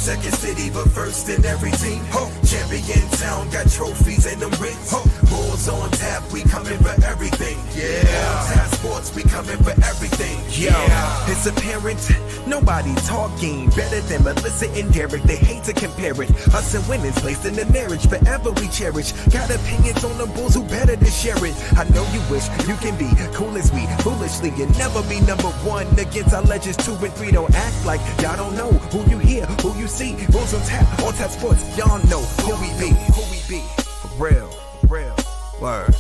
Second city, but first in every team. Champion town, got trophies and them rings. Bulls on tap, we coming for everything. Tap sports, we coming for everything. It's apparent, nobody talking better than Melissa and Derek. They hate to compare it. Us and winners laced in the marriage, forever we cherish. Got opinions on the Bulls, who better to share it? I know you wish you can be cool as we foolishly and never be number one against our legends 2 and 3. Don't act like y'all don't know who you hear, who you see. Bulls on tap sports. Y'all know who we be. For real, word.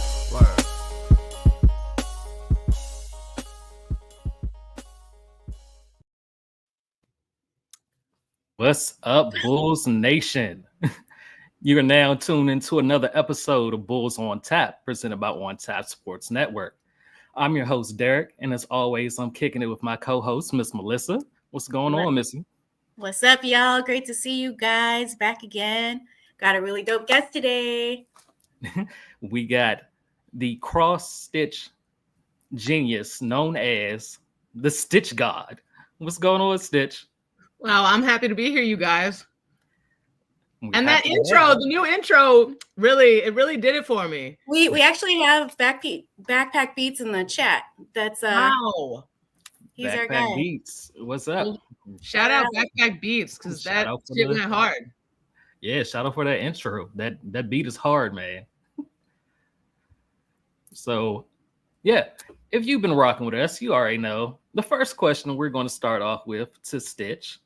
What's up, Bulls Nation? You are now tuned into another episode of Bulls on Tap, presented by On Tap Sports Network. I'm your host, Derek, and as always, I'm kicking it with my co-host, Miss Melissa. What's going on, Missy? What's up, y'all? Great to see you guys back again. Got a really dope guest today. We got the cross-stitch genius known as the Stitch Gawd. What's going on, Stitch? Well, I'm happy to be here, you guys. And that intro, the new intro, really did it for me. We actually have Backpack Beats in the chat. That's wow. He's our guy. Beats. What's up? Shout out Backpack Beats, because that shit went hard. Yeah, shout out for that intro. That beat is hard, man. So, yeah, if you've been rocking with us, you already know. The first question we're going to start off with to Stitch.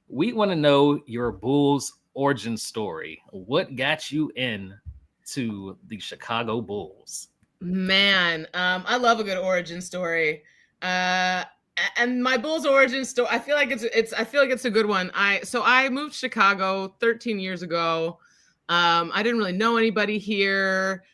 We want to know your Bulls origin story. What got you into the Chicago Bulls? Man, I love a good origin story. And my Bulls origin story, I feel like it's a good one. I moved to Chicago 13 years ago. I didn't really know anybody here.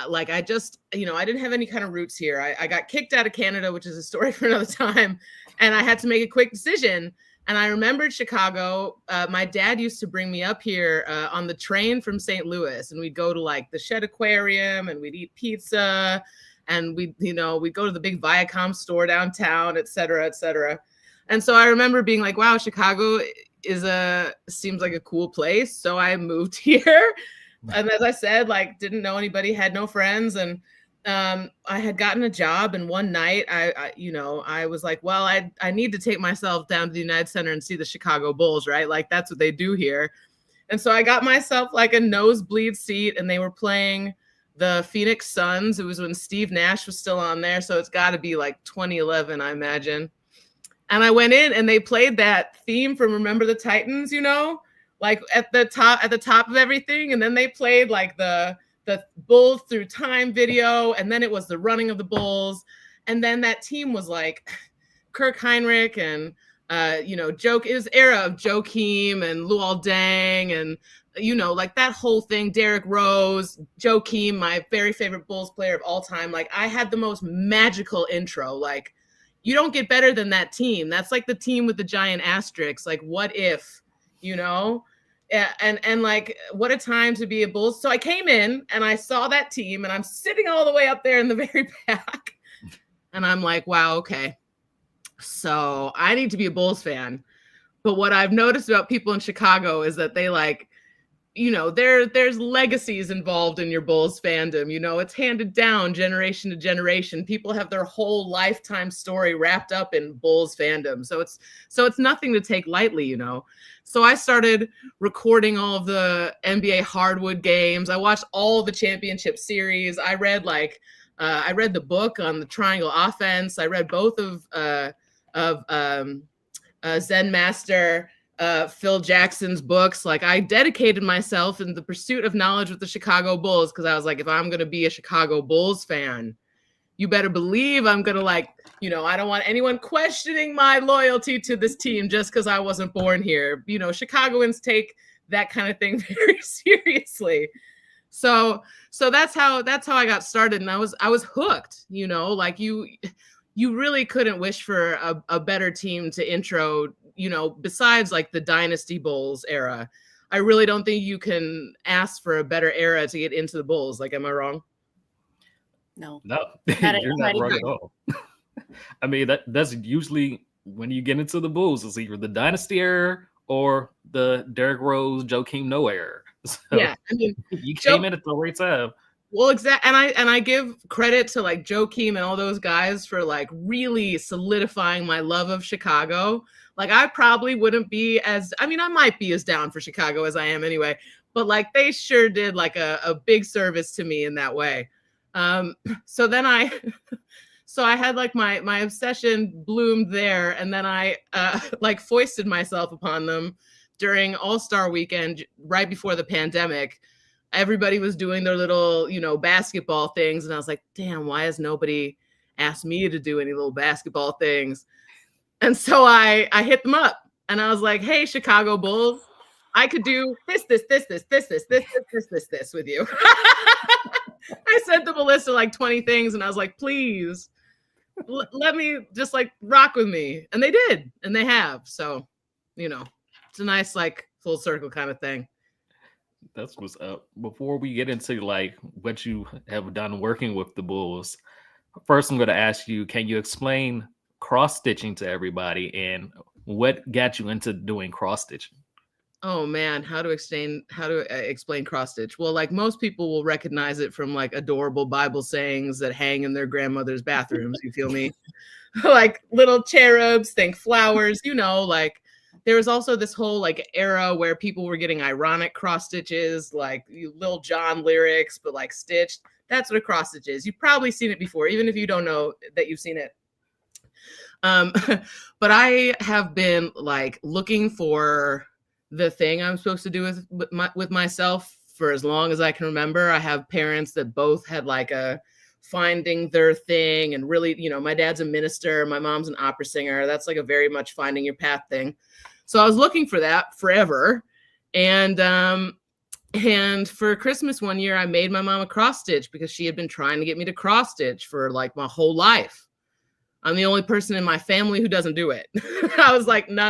Like I didn't have any kind of roots here. I got kicked out of Canada, which is a story for another time. And I had to make a quick decision. And I remembered Chicago. My dad used to bring me up here on the train from St. Louis, and we'd go to like the Shed Aquarium, and we'd eat pizza, and we'd go to the big Viacom store downtown, et cetera, et cetera. And so I remember being like, wow, Chicago seems like a cool place. So I moved here. And as I said, like, didn't know anybody, had no friends. And I had gotten a job. And one night I was like, well, I need to take myself down to the United Center and see the Chicago Bulls, right? Like, that's what they do here. And so I got myself like a nosebleed seat, and they were playing the Phoenix Suns. It was when Steve Nash was still on there. So it's got to be like 2011, I imagine. And I went in, and they played that theme from Remember the Titans, like at the top of everything. And then they played like the Bulls Through Time video. And then it was the running of the Bulls. And then that team was like Kirk Heinrich and, it was era of Joakim and Luol Deng and, like that whole thing, Derrick Rose, Joakim, my very favorite Bulls player of all time. Like I had the most magical intro. Like you don't get better than that team. That's like the team with the giant asterisks. Like what if, and like what a time to be a Bulls. So I came in and I saw that team, and I'm sitting all the way up there in the very back, and I'm like, wow, okay, so I need to be a Bulls fan. But what I've noticed about people in Chicago is that they like, there's legacies involved in your Bulls fandom. It's handed down generation to generation. People have their whole lifetime story wrapped up in Bulls fandom. So it's nothing to take lightly, So I started recording all of the NBA hardwood games. I watched all the championship series. I read the book on the triangle offense. I read both of Zen Master Phil Jackson's books. Like I dedicated myself in the pursuit of knowledge with the Chicago Bulls, because I was like, if I'm going to be a Chicago Bulls fan, you better believe I'm going to I don't want anyone questioning my loyalty to this team just because I wasn't born here. Chicagoans take that kind of thing very seriously. So that's how I got started. And I was hooked, like you really couldn't wish for a better team to intro, besides like the Dynasty Bulls era. I really don't think you can ask for a better era to get into the Bulls. Like, am I wrong? No, you're not wrong at all. I mean, that's usually when you get into the Bulls, it's either the Dynasty era or the Derrick Rose, Joakim Noah era. So Yeah, I mean, you Joe, came in at the right time. well, exactly, and I give credit to like Joakim and all those guys for like really solidifying my love of Chicago. Like I probably wouldn't be as, I mean, I might be as down for Chicago as I am anyway, but like they sure did like a big service to me in that way. So then so I had like my obsession bloomed there, and then I like foisted myself upon them during All-Star weekend right before the pandemic. Everybody was doing their little, basketball things, and I was like, damn, why has nobody asked me to do any little basketball things? And so I hit them up, and I was like, hey, Chicago Bulls, I could do this with you. I sent them a list of like 20 things, and I was like, please let me just like rock with me. And they did, and they have. So, it's a nice like full circle kind of thing. That's what's up. Before we get into like what you have done working with the Bulls, first I'm going to ask you, can you explain cross stitching to everybody and what got you into doing cross stitching? Oh man, how to explain cross stitch? Well, like most people will recognize it from like adorable Bible sayings that hang in their grandmother's bathrooms. You feel me? Like little cherubs, think flowers, like there was also this whole like era where people were getting ironic cross stitches, like Lil Jon lyrics, but like stitched. That's what a cross stitch is. You've probably seen it before, even if you don't know that you've seen it. But I have been like looking for the thing I'm supposed to do with myself for as long as I can remember. I have parents that both had like a finding their thing, and really, my dad's a minister, my mom's an opera singer. That's like a very much finding your path thing. So I was looking for that forever. And for Christmas one year, I made my mom a cross stitch because she had been trying to get me to cross stitch for like my whole life. I'm the only person in my family who doesn't do it. I was like, no.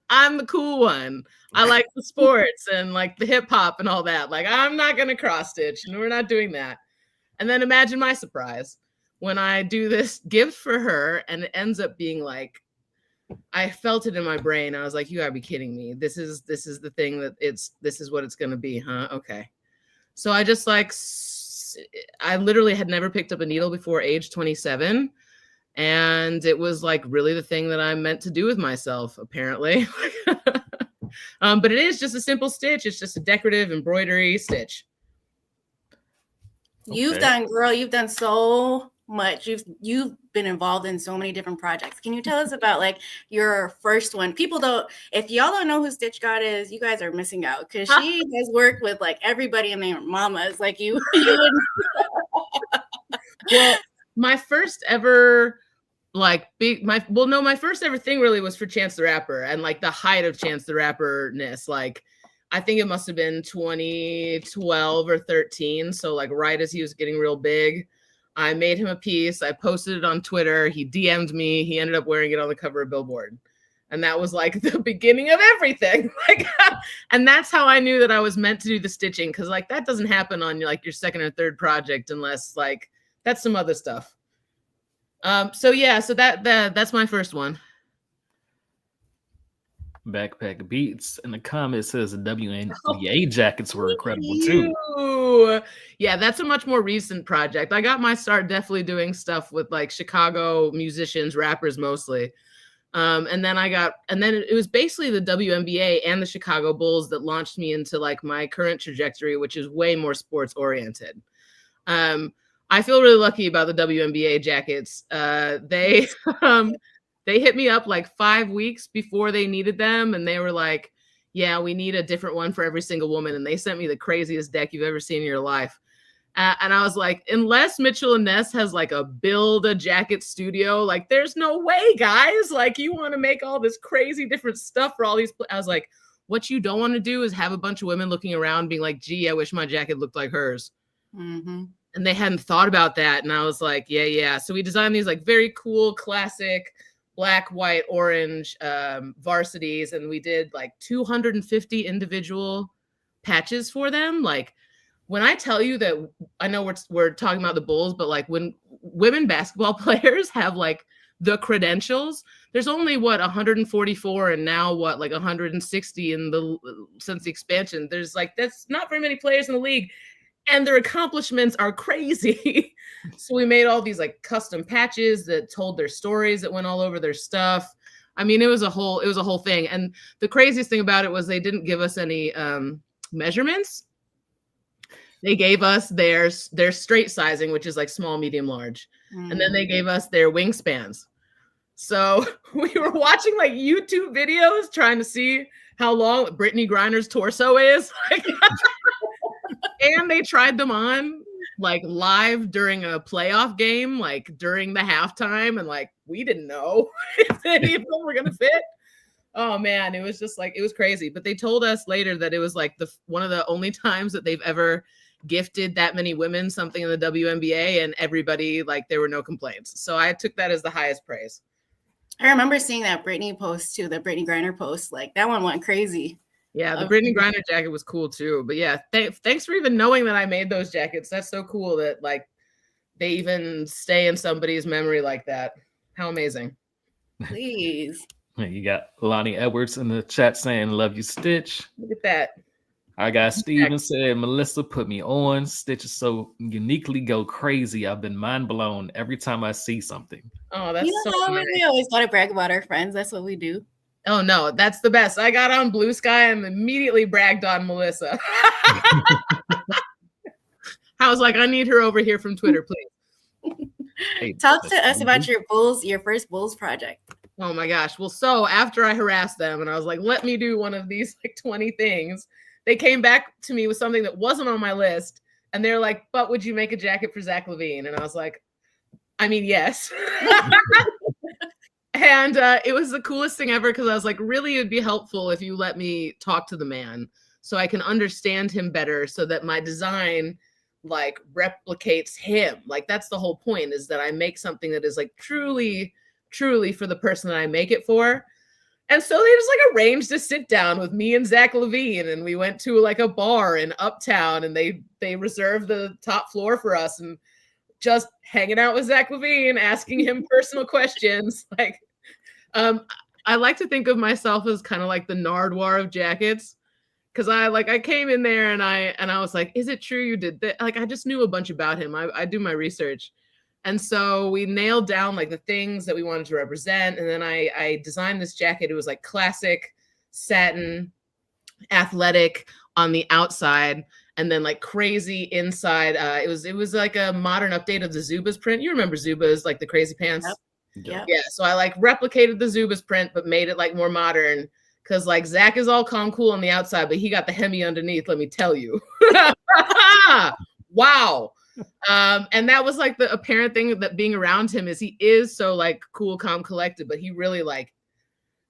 I'm the cool one. I like the sports and like the hip hop and all that. Like, I'm not going to cross stitch, and we're not doing that. And then imagine my surprise when I do this gift for her, and it ends up being like, I felt it in my brain. I was like, you gotta be kidding me. This is the thing this is what it's going to be, huh? Okay. So I just like, I literally had never picked up a needle before age 27. And it was like really the thing that I'm meant to do with myself, apparently. But it is just a simple stitch. It's just a decorative embroidery stitch. You've done so much. You've been involved in so many different projects. Can you tell us about like your first one? If y'all don't know who Stitch Gawd is, you guys are missing out, because she has worked with like everybody and their mamas. Like you Well, my first ever like my first ever thing really was for Chance the Rapper, and like the height of Chance the Rapper-ness. Like I think it must have been 2012 or 13. So like right as he was getting real big, I made him a piece. I posted it on Twitter. He DM'd me. He ended up wearing it on the cover of Billboard. And that was like the beginning of everything. Like, and that's how I knew that I was meant to do the stitching. Cause like that doesn't happen on like your second or third project unless like that's some other stuff. So that's my first one. Backpack Beats in the comments says the WNBA jackets were incredible too. Yeah, that's a much more recent project. I got my start definitely doing stuff with like Chicago musicians, rappers mostly. And then it was basically the WNBA and the Chicago Bulls that launched me into like my current trajectory, which is way more sports oriented. I feel really lucky about the WNBA jackets. They hit me up like 5 weeks before they needed them. And they were like, yeah, we need a different one for every single woman. And they sent me the craziest deck you've ever seen in your life. And I was like, unless Mitchell and Ness has like a build a jacket studio, like there's no way, guys. Like you want to make all this crazy different stuff for all these. I was like, what you don't want to do is have a bunch of women looking around being like, gee, I wish my jacket looked like hers. Mm-hmm. And they hadn't thought about that. And I was like, yeah. So we designed these like very cool, classic black, white, orange varsities. And we did like 250 individual patches for them. Like when I tell you that, I know we're talking about the Bulls, but like when women basketball players have like the credentials. There's only 144 and now like 160 since the expansion. There's like, that's not very many players in the league, and their accomplishments are crazy. So we made all these like custom patches that told their stories that went all over their stuff. I mean, it was a whole thing. And the craziest thing about it was they didn't give us any measurements. They gave us their straight sizing, which is like small, medium, large. And then they gave us their wingspans. So we were watching like YouTube videos trying to see how long Brittany Griner's torso is. And they tried them on like live during a playoff game, like during the halftime. And like, we didn't know if any of them were going to fit. Oh man, it was just like, it was crazy. But they told us later that it was like one of the only times that they've ever gifted that many women something in the WNBA, and everybody, like, there were no complaints. So I took that as the highest praise. I remember seeing that Brittany post too, the Brittany Griner post. Like that one went crazy. Yeah, the Brittany Griner jacket was cool too. But yeah, thanks for even knowing that I made those jackets. That's so cool that like they even stay in somebody's memory like that. How amazing. Please. You got Lonnie Edwards in the chat saying, "Love you, Stitch." Look at that. I got Steven said, "Melissa put me on. Stitch is so uniquely go crazy. I've been mind blown every time I see something." Oh, that's you know so how nice. we always want to brag about our friends. That's what we do. Oh no, that's the best. I got on Blue Sky and immediately bragged on Melissa. I was like, I need her over here from Twitter, please. Hey, Talk to us about your first Bulls project. Oh my gosh. Well, so after I harassed them and I was like, let me do one of these like 20 things, they came back to me with something that wasn't on my list. And they're like, but would you make a jacket for Zach LaVine? And I was like, I mean, yes. And it was the coolest thing ever because I was like, really, it'd be helpful if you let me talk to the man so I can understand him better so that my design like replicates him. Like that's the whole point, is that I make something that is like truly for the person that I make it for. And so they just like arranged a sit down with me and Zach LaVine, and we went to like a bar in Uptown, and they reserved the top floor for us, and just hanging out with Zach LaVine, asking him personal questions. Like, I like to think of myself as kind of like the Nardwuar of jackets. Cause I came in there and I was like, is it true you did that? Like, I just knew a bunch about him. I do my research. And so we nailed down like the things that we wanted to represent. And then I designed this jacket. It was like classic satin, athletic on the outside, and then like crazy inside. It was like a modern update of the Zubaz print. You remember Zubaz, like the crazy pants? Yep. Yeah. So I like replicated the Zubaz print, but made it like more modern. Cause like Zach is all calm, cool on the outside, but he got the Hemi underneath. Let me tell you. Wow. And that was like the apparent thing that being around him is he is so like cool, calm, collected, but he really like,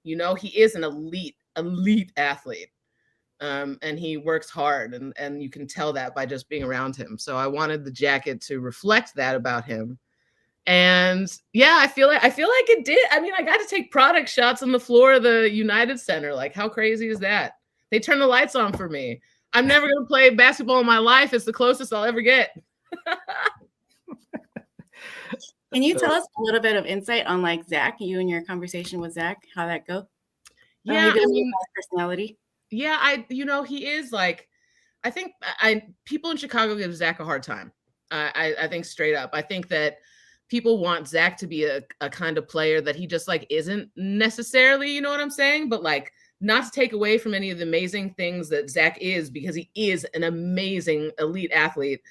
you know, he is an elite athlete. And he works hard, and you can tell that by just being around him. So I wanted the jacket to reflect that about him. And yeah, I feel like it did. I mean, I got to take product shots on the floor of the United Center. Like, how crazy is that? They turned the lights on for me. I'm never going to play basketball in my life. It's the closest I'll ever get. Can you tell us a little bit of insight on like Zach, you and your conversation with Zach, how that go? Yeah, I mean, personality. Yeah, he is like, I think people in Chicago give Zach a hard time. I think straight up. I think that people want Zach to be a kind of player that he just like isn't necessarily, you know what I'm saying? But like, not to take away from any of the amazing things that Zach is, because he is an amazing elite athlete.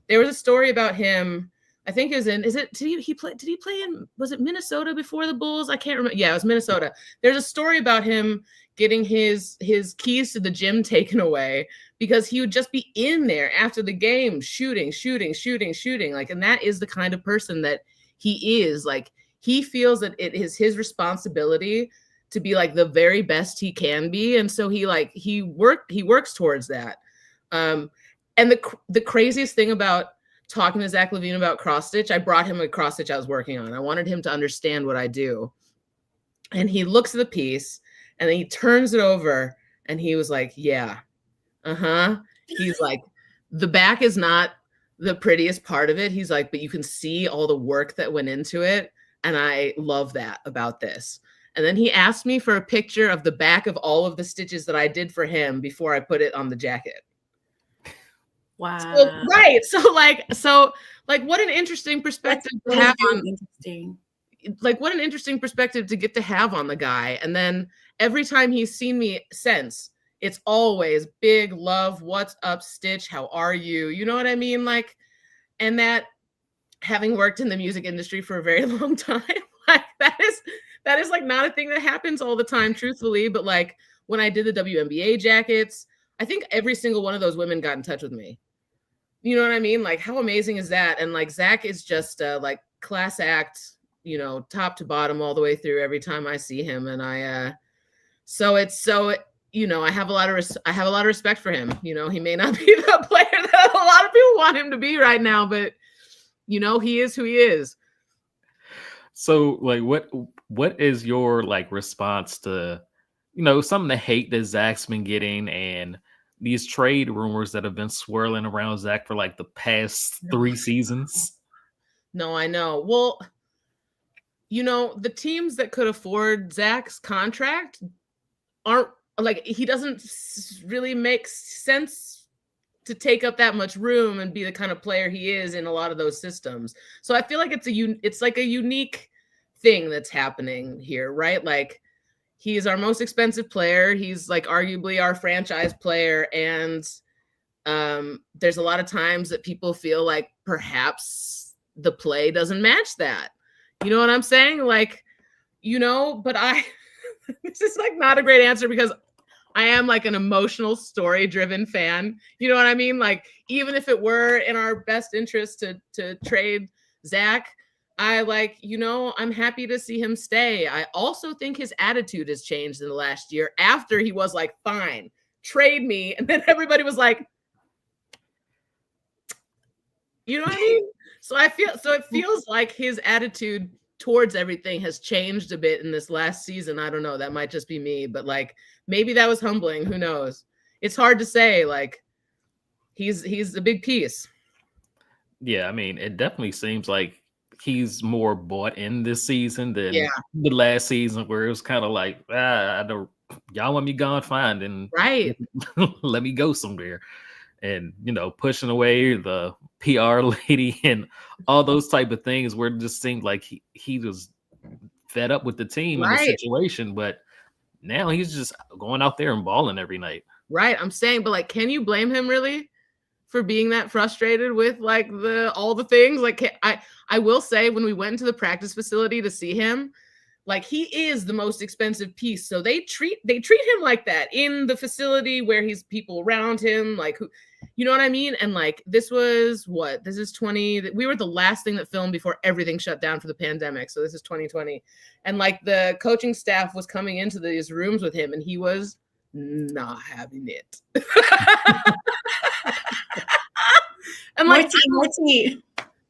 There was a story about him, I think did he play in, was it Minnesota before the Bulls? I can't remember. Yeah, it was Minnesota. There's a story about him getting his keys to the gym taken away because he would just be in there after the game shooting. Like, and that is the kind of person that he is. Like, he feels that it is his responsibility to be like the very best he can be. And so he works towards that. And the craziest thing about talking to Zach LaVine about cross stitch, I brought him a cross stitch I was working on. I wanted him to understand what I do. And he looks at the piece and then he turns it over and he was like, yeah, he's like, the back is not the prettiest part of it. He's like, but you can see all the work that went into it. And I love that about this. And then he asked me for a picture of the back of all of the stitches that I did for him before I put it on the jacket. Wow. So, right. So what an interesting perspective to have on. Interesting. Like what an interesting perspective to get to have on the guy. And then every time he's seen me since, it's always big love. What's up, Stitch? How are you? You know what I mean? Like, and that having worked in the music industry for a very long time, like that is like not a thing that happens all the time, truthfully. But like when I did the WNBA jackets, I think every single one of those women got in touch with me. You know what I mean? Like how amazing is that? And like Zach is just like class act, you know, top to bottom all the way through every time I see him. And you know, I have a lot of respect for him. You know, he may not be the player that a lot of people want him to be right now, but you know, he is who he is. So like what is your like response to, you know, some of the hate that Zach's been getting and these trade rumors that have been swirling around Zach for like the past 3 seasons? No, I know. Well, you know, the teams that could afford Zach's contract aren't like, he doesn't really make sense to take up that much room and be the kind of player he is in a lot of those systems. So I feel like it's like a unique thing that's happening here, right? Like he's our most expensive player. He's like arguably our franchise player. And there's a lot of times that people feel like perhaps the play doesn't match that. You know what I'm saying? Like, you know, but this is like not a great answer because I am like an emotional story driven fan. You know what I mean? Like, even if it were in our best interest to trade Zach, I like, you know, I'm happy to see him stay. I also think his attitude has changed in the last year after he was like, fine, trade me. And then everybody was like, you know what I mean? So it feels like his attitude towards everything has changed a bit in this last season. I don't know. That might just be me, but like maybe that was humbling. Who knows? It's hard to say. Like he's a big piece. Yeah, I mean, it definitely seems like he's more bought in this season than the last season, where it was kind of like, I don't, y'all want me gone, fine, and right, let me go somewhere. And, you know, pushing away the PR lady and all those type of things, where it just seemed like he was fed up with the team and the situation. But now he's just going out there and balling every night. Right. I'm saying, but like, can you blame him really for being that frustrated with like all the things? Like, I will say, when we went into the practice facility to see him, like he is the most expensive piece. So they treat him like that in the facility where he's people around him, like who, you know what I mean? And like, this is 20, we were the last thing that filmed before everything shut down for the pandemic. So this is 2020. And like the coaching staff was coming into these rooms with him and he was not having it. And like,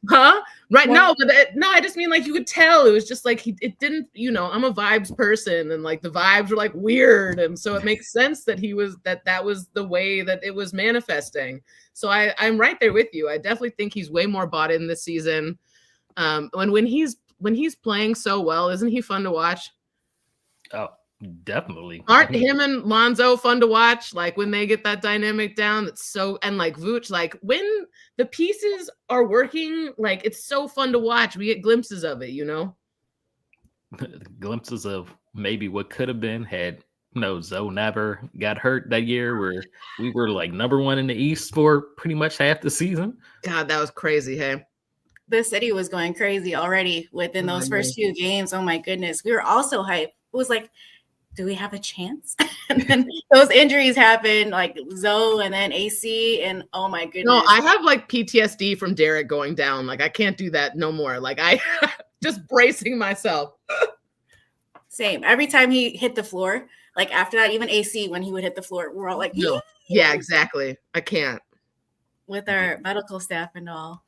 huh? Right. No, but I just mean like you could tell it was just like it didn't, you know, I'm a vibes person and like the vibes were like weird. And so it makes sense that that was the way that it was manifesting. So I'm right there with you. I definitely think he's way more bought in this season. When he's playing so well, isn't he fun to watch? Oh, definitely. Aren't him and Lonzo fun to watch? Like when they get that dynamic down, that's so, and like Vooch, like when the pieces are working, like it's so fun to watch. We get glimpses of it, you know? Glimpses of maybe what could have been had Zoe never got hurt that year, where we were like #1 in the East for pretty much half the season. God, that was crazy, hey? The city was going crazy already within those first few games. Oh my goodness. We were also hyped. It was like, do we have a chance? And then those injuries happened, like Zoe and then AC, and oh my goodness. No, I have like PTSD from Derek going down. Like I can't do that no more. Like I just bracing myself. Same. Every time he hit the floor, like after that, even AC, when he would hit the floor, we're all like, no. Yeah, exactly. I can't. With our medical staff and all.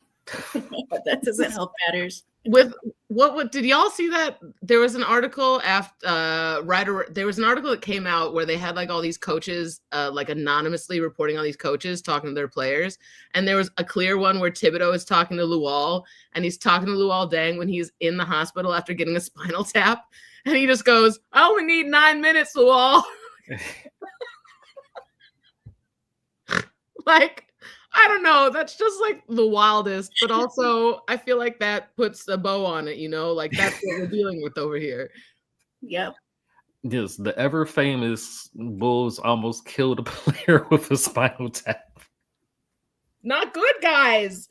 But that doesn't help matters. with what did y'all see that there was an article after there was an article that came out where they had like all these coaches like anonymously reporting on these coaches talking to their players, and there was a clear one where Thibodeau is talking to Luol, and he's talking to Luol Deng when he's in the hospital after getting a spinal tap, and he just goes, I only need 9 minutes, Luol. Like, I don't know. That's just like the wildest, but also I feel like that puts a bow on it, you know, like that's what we're dealing with over here. Yep. Yes, the ever famous Bulls almost killed a player with a spinal tap. Not good, guys.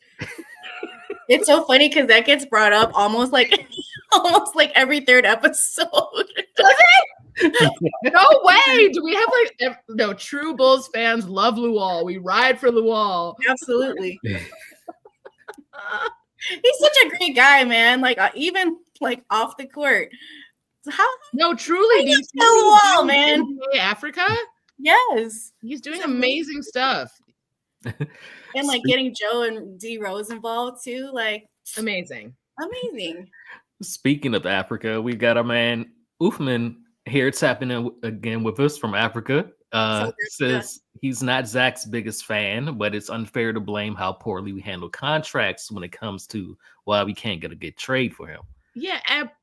It's so funny because that gets brought up almost like every third episode. Does it? No way. Do we have like no true Bulls fans love Luol? We ride for Luol. Absolutely. He's such a great guy, man. Like even like off the court. How? No, truly. Do you see Luol, man? Africa. Yes, he's doing amazing stuff. And like getting Joe and D Rose involved too, like amazing. Speaking of Africa, we got our man Uthman here. It's happening again with us from Africa. Says he's not Zach's biggest fan, but it's unfair to blame how poorly we handle contracts when it comes to why we can't get a good trade for him. Yeah,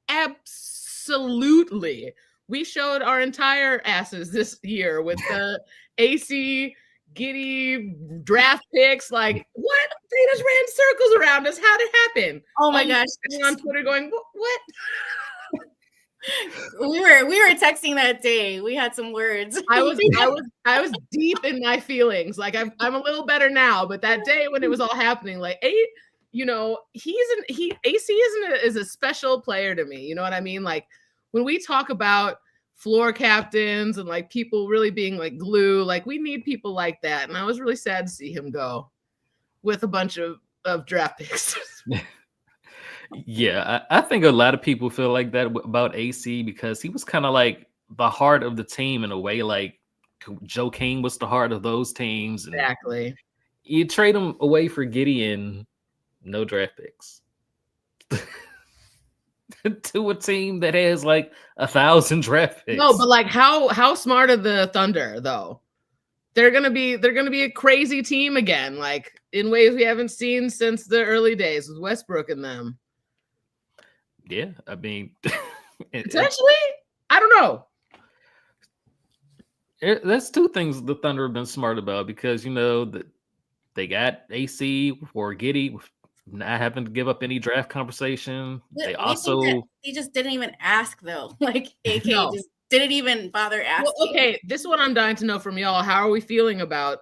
absolutely. We showed our entire asses this year with the AC giddy draft picks. Like, what? They just ran circles around us. How'd it happen? Oh my gosh! On Twitter, going, what? We were texting that day. We had some words. I was deep in my feelings. Like I'm a little better now, but that day when it was all happening, like you know, AC is a special player to me. You know what I mean? Like when we talk about floor captains and like people really being like glue, like we need people like that. And I was really sad to see him go with a bunch of draft picks. Yeah, I think a lot of people feel like that about AC because he was kind of like the heart of the team in a way. Like Joe King was the heart of those teams. And exactly. You trade him away for Gideon, no draft picks. To a team that has like 1,000 draft picks. No, but like how smart are the Thunder though? They're gonna be a crazy team again, like in ways we haven't seen since the early days with Westbrook and them. Yeah, I mean, potentially, I don't know. That's two things the Thunder have been smart about because you know that they got AC for Giddey, not having to give up any draft conversation. They just didn't even ask though. Like AK just didn't even bother asking. Well, okay, this is what I'm dying to know from y'all. How are we feeling about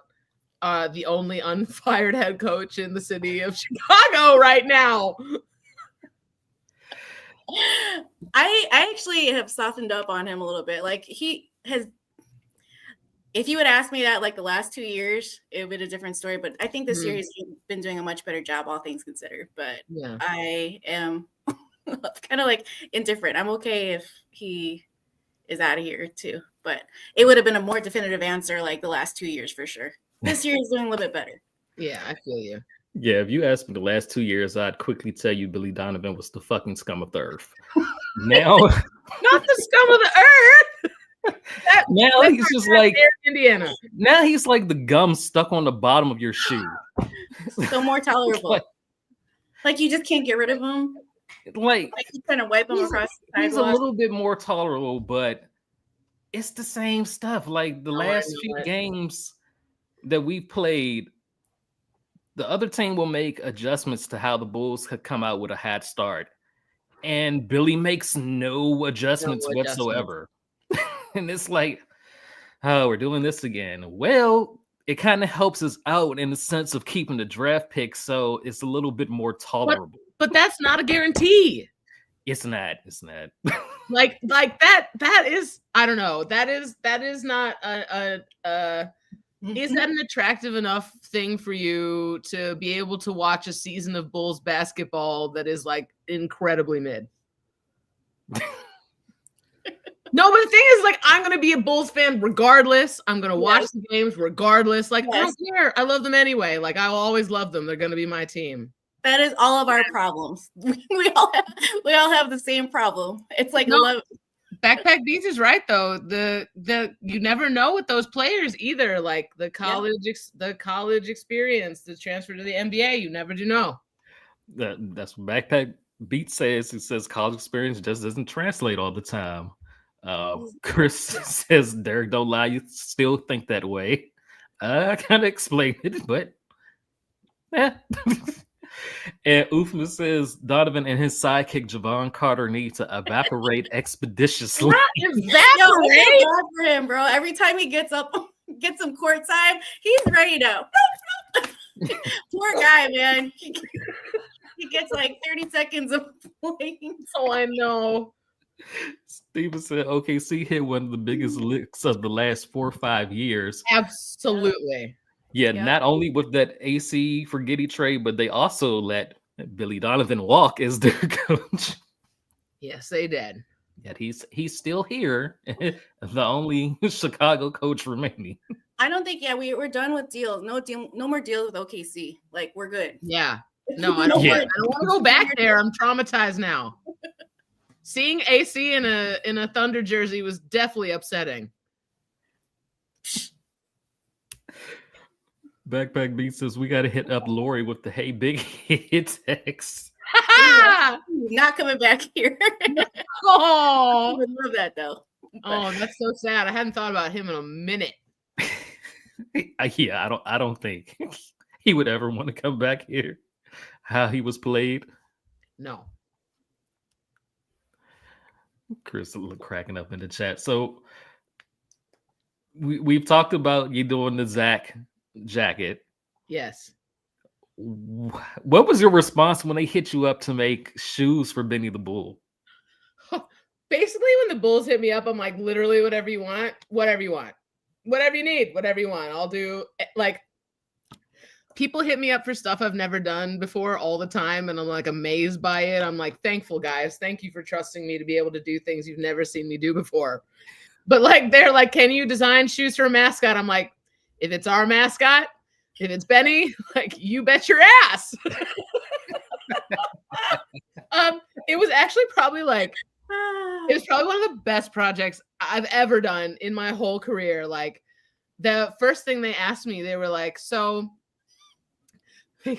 the only unfired head coach in the city of Chicago right now? I actually have softened up on him a little bit. Like he has. If you would ask me that like the last 2 years, it would be a different story. But I think this year he's been doing a much better job, all things considered. But yeah. I am kind of like indifferent. I'm okay if he is out of here too. But it would have been a more definitive answer like the last 2 years for sure. This year is doing a little bit better. Yeah, I feel you. Yeah, if you asked me the last 2 years, I'd quickly tell you Billy Donovan was the fucking scum of the earth. Now, not the scum of the earth. Now he's just like Indiana. Now he's like the gum stuck on the bottom of your shoe. So more tolerable. Like you just can't get rid of him. Like you kind of wipe him across the sidewalk. He's a little bit more tolerable, but it's the same stuff. Like the last few games that we played, the other team will make adjustments to how the Bulls could come out with a hot start. And Billy makes no adjustments whatsoever. And it's like, oh, we're doing this again. Well, it kind of helps us out in the sense of keeping the draft pick, so it's a little bit more tolerable. But that's not a guarantee. It's not. It's not. like that is, I don't know. That is not is that an attractive enough thing for you to be able to watch a season of Bulls basketball that is like incredibly mid? No, but the thing is, like, I'm gonna be a Bulls fan regardless. I'm gonna watch the games regardless. Like, I don't care. I love them anyway. Like, I will always love them. They're gonna be my team. That is all of our problems. We all have the same problem. It's like No. Backpack Beats is right though. The you never know with those players either. Like the college experience, the transfer to the NBA, you never do know. That's what Backpack Beat says. It says college experience just doesn't translate all the time. Chris says, Derek, don't lie, you still think that way. I kind of explained it, but And Ufma says Donovan and his sidekick Javon Carter need to evaporate expeditiously. Yo, I feel bad for him, bro. Every time he gets up, gets some court time, he's ready to. Poor guy, man. He gets like 30 seconds of playing. Oh, I know. Steven said OKC hit one of the biggest licks of the last 4 or 5 years. Absolutely. Yeah, not only with that AC for Giddey trade, but they also let Billy Donovan walk as their coach. Yes, they did. Yet he's still here, the only Chicago coach remaining. I don't think. We're done with deals. No more deals with OKC. Like we're good. Yeah. No, I don't want to go back there. I'm traumatized now. Seeing AC in a Thunder jersey was definitely upsetting. Backpack Beat says we got to hit up Lori with the "Hey Big Hit" text. Not coming back here. Oh, I would love that though. Oh, that's so sad. I hadn't thought about him in a minute. Yeah, I don't think he would ever want to come back here. How he was played. No. Chris cracking up in the chat. So we've talked about you doing the Zach jacket. Yes. What was your response when they hit you up to make shoes for Benny the Bull? Basically, when the Bulls hit me up, I'm like, literally, whatever you want, whatever you want, whatever you need, whatever you want. I'll do. Like, people hit me up for stuff I've never done before all the time, and I'm like amazed by it. I'm like, thankful, guys. Thank you for trusting me to be able to do things you've never seen me do before. But like, they're like, can you design shoes for a mascot? I'm like, if it's our mascot, if it's Benny, like, you bet your ass. It was actually probably like, it was probably one of the best projects I've ever done in my whole career. Like, the first thing they asked me, they were like, so I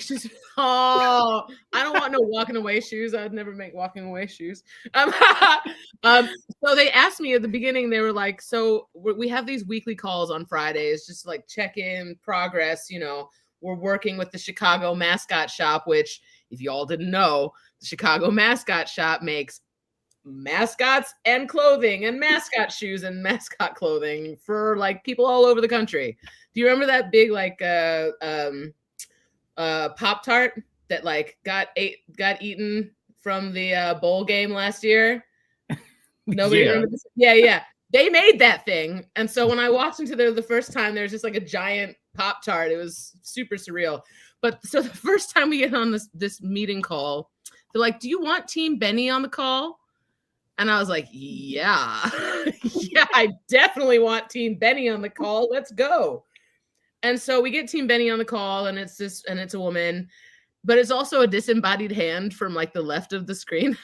don't want no walking away shoes. I'd never make walking away shoes. So they asked me at the beginning, they were like, so we have these weekly calls on Fridays, just like check in progress. You know, we're working with the Chicago Mascot Shop, which, if you all didn't know, the Chicago Mascot Shop makes mascots and clothing and mascot shoes and mascot clothing for like people all over the country. Do you remember that big like Pop-Tart that like got eaten from the bowl game last year? Nobody remembers this? Yeah. They made that thing. And so when I walked into there the first time, there's just like a giant Pop-Tart. It was super surreal. But so the first time we get on this meeting call, they're like, do you want Team Benny on the call? And I was like, yeah. Yeah, I definitely want Team Benny on the call. Let's go. And so we get Team Benny on the call, and it's a woman, but it's also a disembodied hand from like the left of the screen.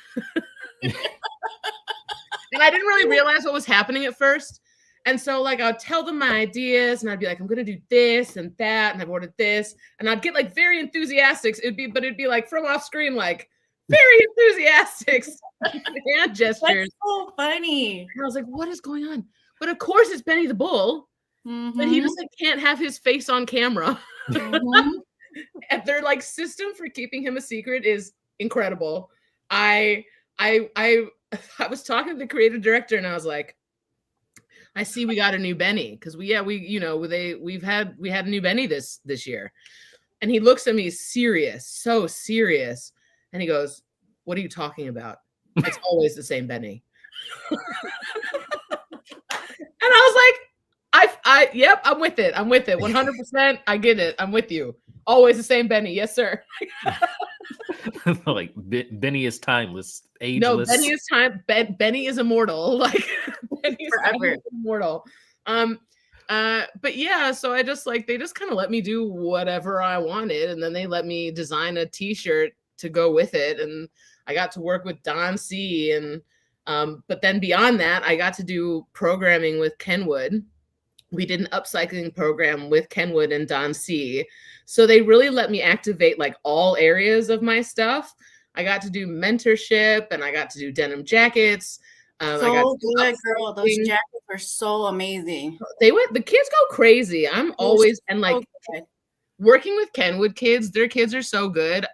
And I didn't really realize what was happening at first. And so like, I'd tell them my ideas and I'd be like, I'm going to do this and that. And I've ordered this. And I'd get like very enthusiastic. It'd be like from off screen, like very enthusiastic hand gestures. That's so funny. And I was like, what is going on? But of course it's Benny the Bull. Mm-hmm. But he just like can't have his face on camera. Mm-hmm. And their like system for keeping him a secret is incredible. I was talking to the creative director and I was like, I see we got a new Benny because we had a new Benny this year. And he looks at me serious, so serious. And he goes, what are you talking about? It's always the same Benny. And I was like, yep, I'm with it. 100%. I get it. I'm with you. Always the same Benny. Yes, sir. Like Benny is timeless, ageless. No, Benny is immortal. Like Benny is forever immortal. But yeah, so I just like they just kind of let me do whatever I wanted, and then they let me design a t-shirt to go with it, and I got to work with Don C. And but then beyond that, I got to do programming with Kenwood. We did an upcycling program with Kenwood and Don C. So they really let me activate like all areas of my stuff. I got to do mentorship, and I got to do denim jackets. I got So to do good, girl. Those upcycling. jackets were so amazing. The kids go crazy. I'm always, and So like good. working with Kenwood kids, their kids are so good.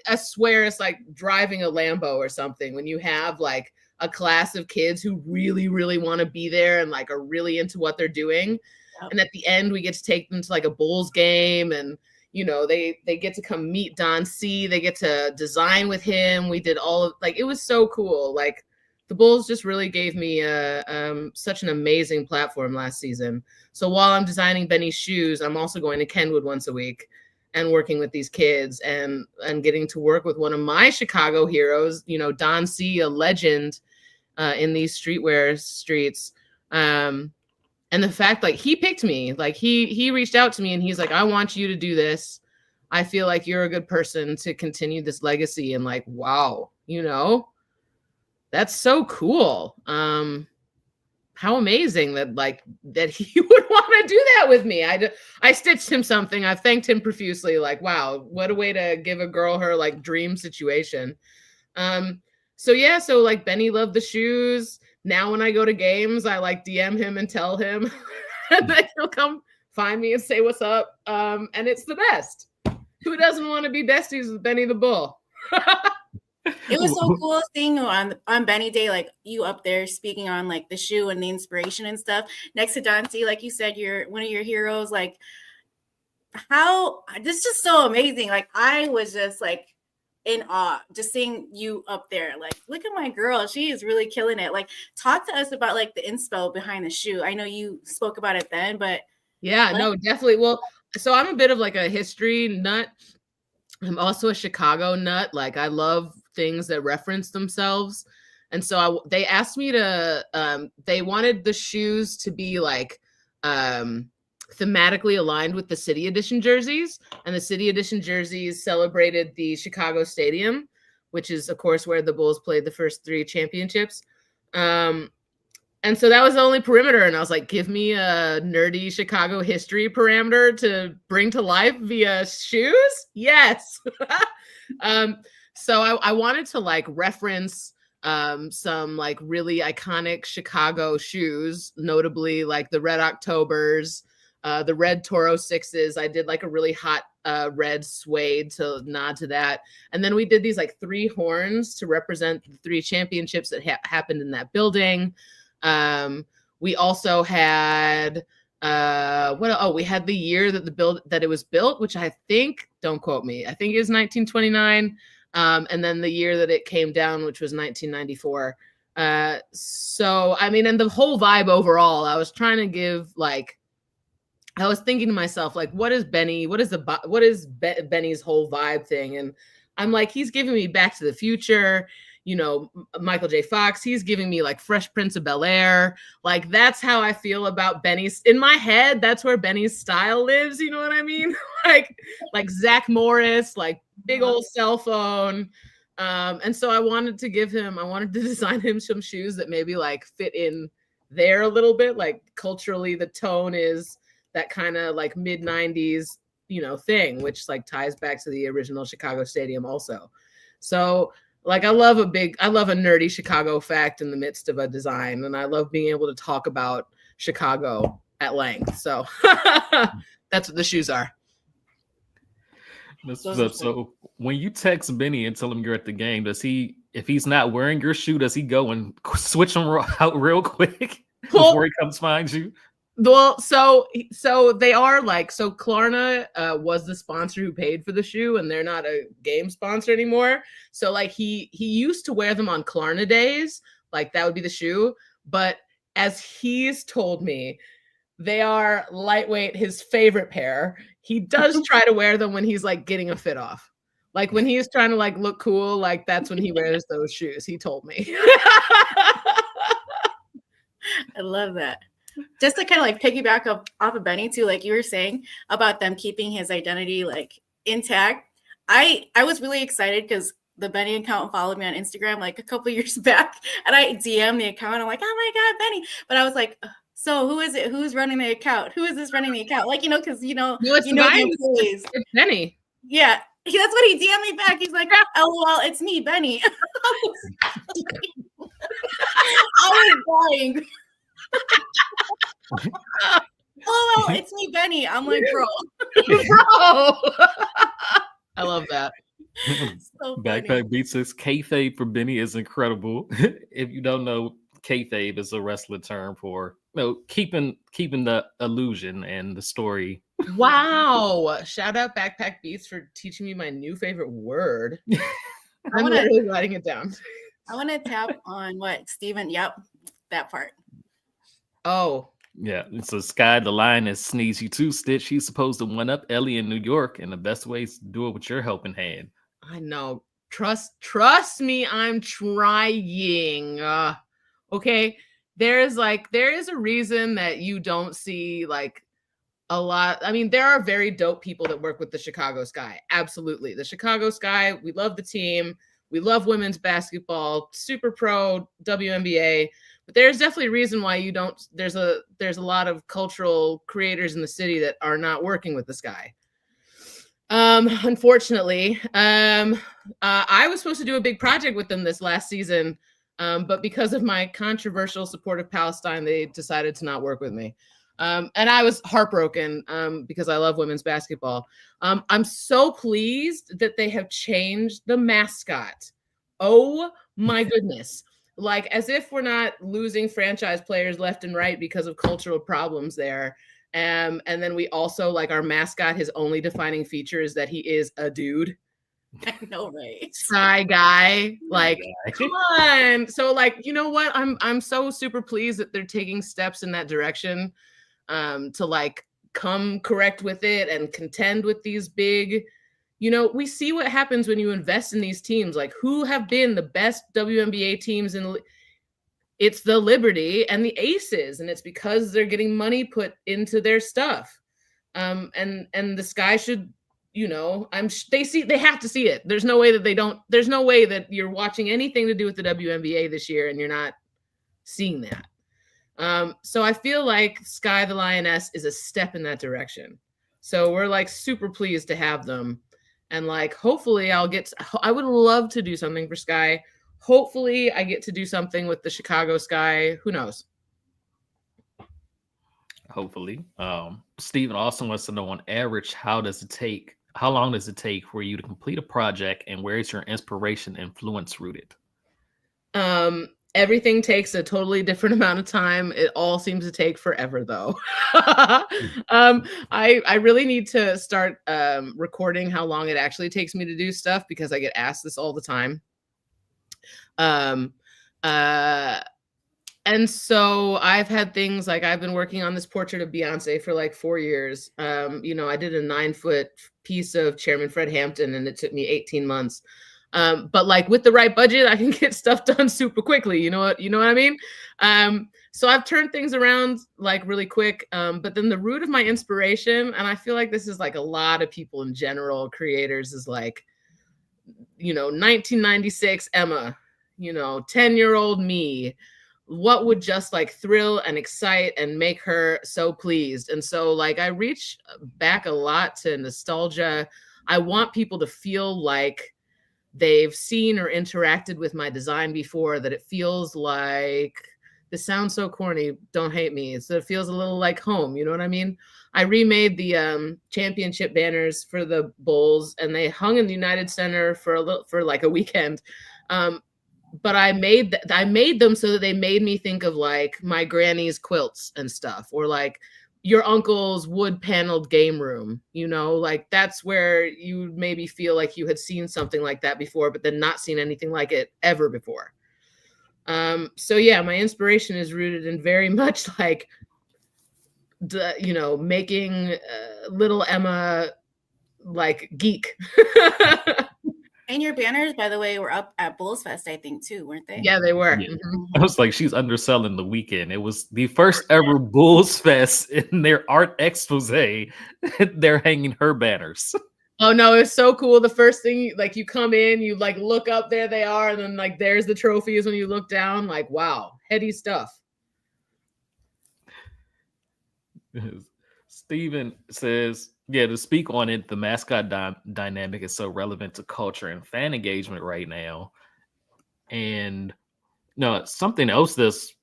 I swear it's like driving a Lambo or something when you have like a class of kids who really, really want to be there and like are really into what they're doing. Yep. And at the end, we get to take them to like a Bulls game, and you know they get to come meet Don C. They get to design with him. We did all of like it was so cool. Like the Bulls just really gave me such an amazing platform last season. So while I'm designing Benny's shoes, I'm also going to Kenwood once a week and working with these kids and getting to work with one of my Chicago heroes, you know, Don C., a legend in these streetwear streets. And the fact like he picked me, like he reached out to me and he's like, I want you to do this. I feel like you're a good person to continue this legacy. And like, wow, you know, that's so cool. How amazing that like that he would want to do that with me. I stitched him something. I thanked him profusely. Like, wow, what a way to give a girl her like dream situation. So yeah, so like Benny loved the shoes. Now when I go to games, I like DM him and tell him, and then he'll come find me and say what's up. And it's the best. Who doesn't want to be besties with Benny the Bull? It was so cool seeing on Benny Day, like you up there speaking on like the shoe and the inspiration and stuff next to Don C. Like you said, you're one of your heroes. Like how this is just so amazing. Like I was just like in awe just seeing you up there. Like, look at my girl, she is really killing it. Like, talk to us about like the inspo behind the shoe. I know you spoke about it then, but yeah, no, definitely. Well, so I'm a bit of like a history nut. I'm also a Chicago nut. Like I love things that reference themselves. And so they asked me to they wanted the shoes to be like thematically aligned with the City Edition jerseys, and the City Edition jerseys celebrated the Chicago Stadium, which is of course where the Bulls played the first 3 championships. And so that was the only perimeter, and I was like, give me a nerdy Chicago history parameter to bring to life via shoes. Yes. So I wanted to like reference some like really iconic Chicago shoes, notably like the Red Octobers, the red Toro 6s. I did like a really hot red suede to nod to that. And then we did these like 3 horns to represent the 3 championships that happened in that building. We also had we had the year that it was built, which I think, don't quote me, I think it was 1929. And then the year that it came down, which was 1994. So I mean, and the whole vibe overall, I was trying to give like, I was thinking to myself, like, what is Benny's whole vibe thing? And I'm like, he's giving me Back to the Future, you know, Michael J. Fox. He's giving me like Fresh Prince of Bel-Air. Like, that's how I feel about Benny's. In my head, that's where Benny's style lives. You know what I mean? like Zach Morris, like big old cell phone. And so I wanted to design him some shoes that maybe like fit in there a little bit. Like culturally, the tone is that kind of like mid 90s, you know, thing, which like ties back to the original Chicago Stadium also. So like, I love a nerdy Chicago fact in the midst of a design. And I love being able to talk about Chicago at length. So that's what the shoes are. So when you text Benny and tell him you're at the game, if he's not wearing your shoe, does he go and switch him out real quick before he comes find you? Well, so they are like, so Klarna was the sponsor who paid for the shoe, and they're not a game sponsor anymore. So like he used to wear them on Klarna days, like that would be the shoe. But as he's told me, they are lightweight, his favorite pair. He does try to wear them when he's like getting a fit off. Like when he's trying to like look cool, like that's when he wears those shoes, he told me. I love that. just to kind of like piggyback off of Benny too, like you were saying about them keeping his identity like intact. I was really excited because the Benny account followed me on Instagram like a couple years back, and I DM'd the account. I'm like, oh my god, Benny! But I was like, so who is it? Who's running the account? Who is this running the account? Like, because No, it's the employees. It's Benny. Yeah, that's what he DM'd me back. He's like, LOL, it's me, Benny. I was dying. Oh, it's me, Benny. I'm like, bro. I love that. So Backpack Beats says kayfabe for Benny is incredible. If you don't know, kayfabe is a wrestling term for keeping the illusion and the story. Wow! Shout out Backpack Beats for teaching me my new favorite word. I'm wanna- literally writing it down. I want to tap on what Steven. Yep, that part. Oh, Yeah, so Sky the Lion is sneezy too, Stitch. He's supposed to one up Ellie in New York, and the best way is to do it with your helping hand. I know. Trust me, I'm trying. Okay, there is a reason that you don't see like a lot. I mean, there are very dope people that work with the Chicago Sky. Absolutely, the Chicago Sky. We love the team. We love women's basketball. Super pro WNBA. But there's definitely a reason why you don't. There's a lot of cultural creators in the city that are not working with the Sky. Unfortunately, I was supposed to do a big project with them this last season, but because of my controversial support of Palestine, they decided to not work with me. And I was heartbroken because I love women's basketball. I'm so pleased that they have changed the mascot. Oh my goodness. Like, as if we're not losing franchise players left and right because of cultural problems there. And then we also, like, our mascot, his only defining feature is that he is a dude. I know, right? Sky guy. Like, come on. So, like, you know what? I'm so super pleased that they're taking steps in that direction to, like, come correct with it and contend with these big... we see what happens when you invest in these teams. Like, who have been the best WNBA teams it's the Liberty and the Aces, and it's because they're getting money put into their stuff. And the Sky should, they have to see it. There's no way that they don't. There's no way that you're watching anything to do with the WNBA this year and you're not seeing that. So I feel like Sky the Lioness is a step in that direction. So we're like super pleased to have them. And like, hopefully I would love to do something for Sky. Hopefully I get to do something with the Chicago Sky. Who knows? Hopefully. Steven also wants to know, on average, how long does it take for you to complete a project, and where is your inspiration influence rooted? Everything takes a totally different amount of time. It all seems to take forever, though. I really need to start recording how long it actually takes me to do stuff, because I get asked this all the time. And so I've had things like, I've been working on this portrait of Beyonce for like 4 years. I did a 9-foot piece of Chairman Fred Hampton, and it took me 18 months. But like, with the right budget, I can get stuff done super quickly. You know what I mean? So I've turned things around like really quick. But then the root of my inspiration, and I feel like this is like a lot of people in general, creators, is like, 1996 Emma, 10-year-old me, what would just like thrill and excite and make her so pleased? And so like, I reach back a lot to nostalgia. I want people to feel like they've seen or interacted with my design before, that it feels like, this sounds so corny, don't hate me, so it feels a little like home. You know what I mean? I remade the championship banners for the Bulls, and they hung in the United Center for like a weekend. But I made them so that they made me think of like my granny's quilts and stuff, or like your uncle's wood paneled game room, like that's where you maybe feel like you had seen something like that before, but then not seen anything like it ever before. So yeah, my inspiration is rooted in very much like making little Emma like geek. And your banners, by the way, were up at Bulls Fest, I think, too, weren't they? Yeah, they were. Yeah. Mhm. I was like, she's underselling the weekend. It was the first ever Bulls Fest in their art expose. They're hanging her banners. Oh no, it's so cool. The first thing, like you come in, you like look up, there they are, and then like there's the trophies when you look down. Like, wow, heady stuff. Steven says, yeah, to speak on it, the mascot dynamic is so relevant to culture and fan engagement right now. And no, something else that's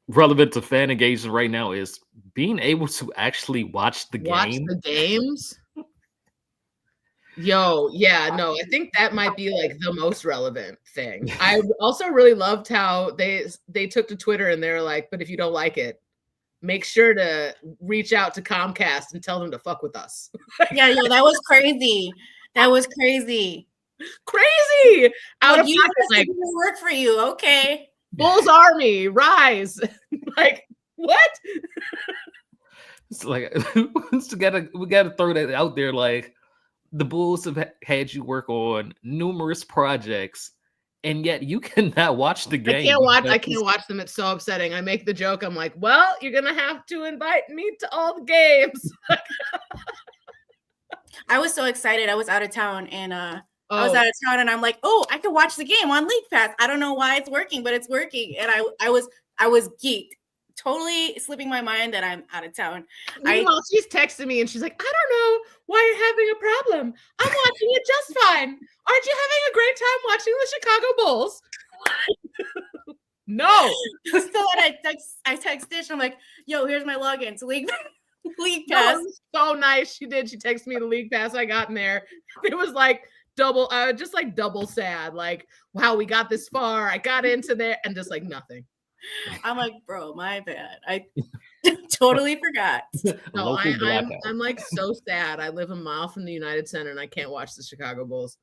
relevant to fan engagement right now is being able to actually watch the game. The games. Yo, yeah, no, I think that might be like the most relevant thing. I also really loved how they took to Twitter and they're like, but if you don't like it, make sure to reach out to Comcast and tell them to fuck with us. Yeah, that was crazy. That was crazy. Crazy. Out of you pocket, like work for you. Okay. Bulls Army, rise. Like, what? It's like we gotta throw that out there. Like, the Bulls have had you work on numerous projects, and yet you cannot watch the game. I can't watch them. It's so upsetting. I make the joke. I'm like, well, you're gonna have to invite me to all the games. I was so excited. I was out of town, and I was out of town, and I'm like, oh, I can watch the game on League Pass. I don't know why it's working, but it's working. And I was geeked. Totally slipping my mind that I'm out of town. Meanwhile, she's texting me and she's like, I don't know why you're having a problem. I'm watching it just fine. Aren't you having a great time watching the Chicago Bulls? No. So I text Stitch. I'm like, yo, here's my login to League Pass. So nice. She did. She texted me the League Pass I got in there. It was like double sad. Like, wow, we got this far. I got into there and just like nothing. I'm like, bro, my bad. I totally forgot. No, I'm like so sad. I live a mile from the United Center and I can't watch the Chicago Bulls.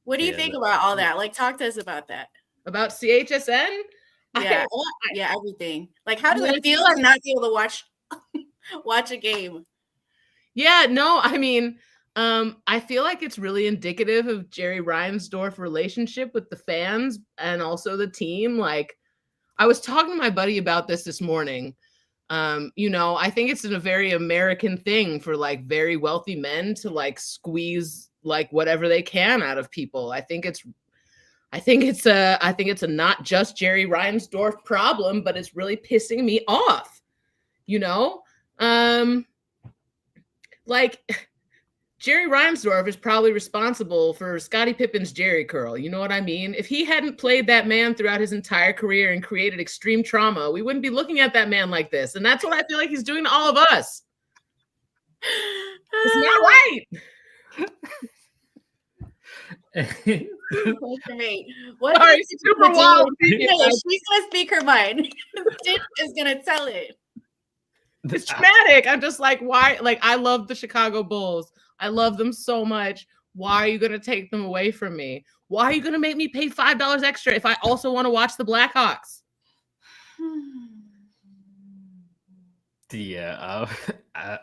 What do you think about all that? Like, talk to us about that. About CHSN? Yeah, yeah, everything. Like, how does it feel to not be able to watch a game? Yeah, no, I mean, I feel like it's really indicative of Jerry Reinsdorf relationship with the fans and also the team. Like, I was talking to my buddy about this morning. I think it's a very American thing for like very wealthy men to like squeeze like whatever they can out of people. I think it's a not just Jerry Reinsdorf problem, but it's really pissing me off. Like Jerry Reinsdorf is probably responsible for Scottie Pippen's Jerry curl. You know what I mean? If he hadn't played that man throughout his entire career and created extreme trauma, we wouldn't be looking at that man like this. And that's what I feel like he's doing to all of us. It's not right. Great. What Sorry, super wild. She's gonna speak her mind. Stitch is gonna tell it. It's traumatic. I'm just like, why? Like, I love the Chicago Bulls. I love them so much. Why are you going to take them away from me? Why are you going to make me pay $5 extra if I also want to watch the Blackhawks? Yeah, I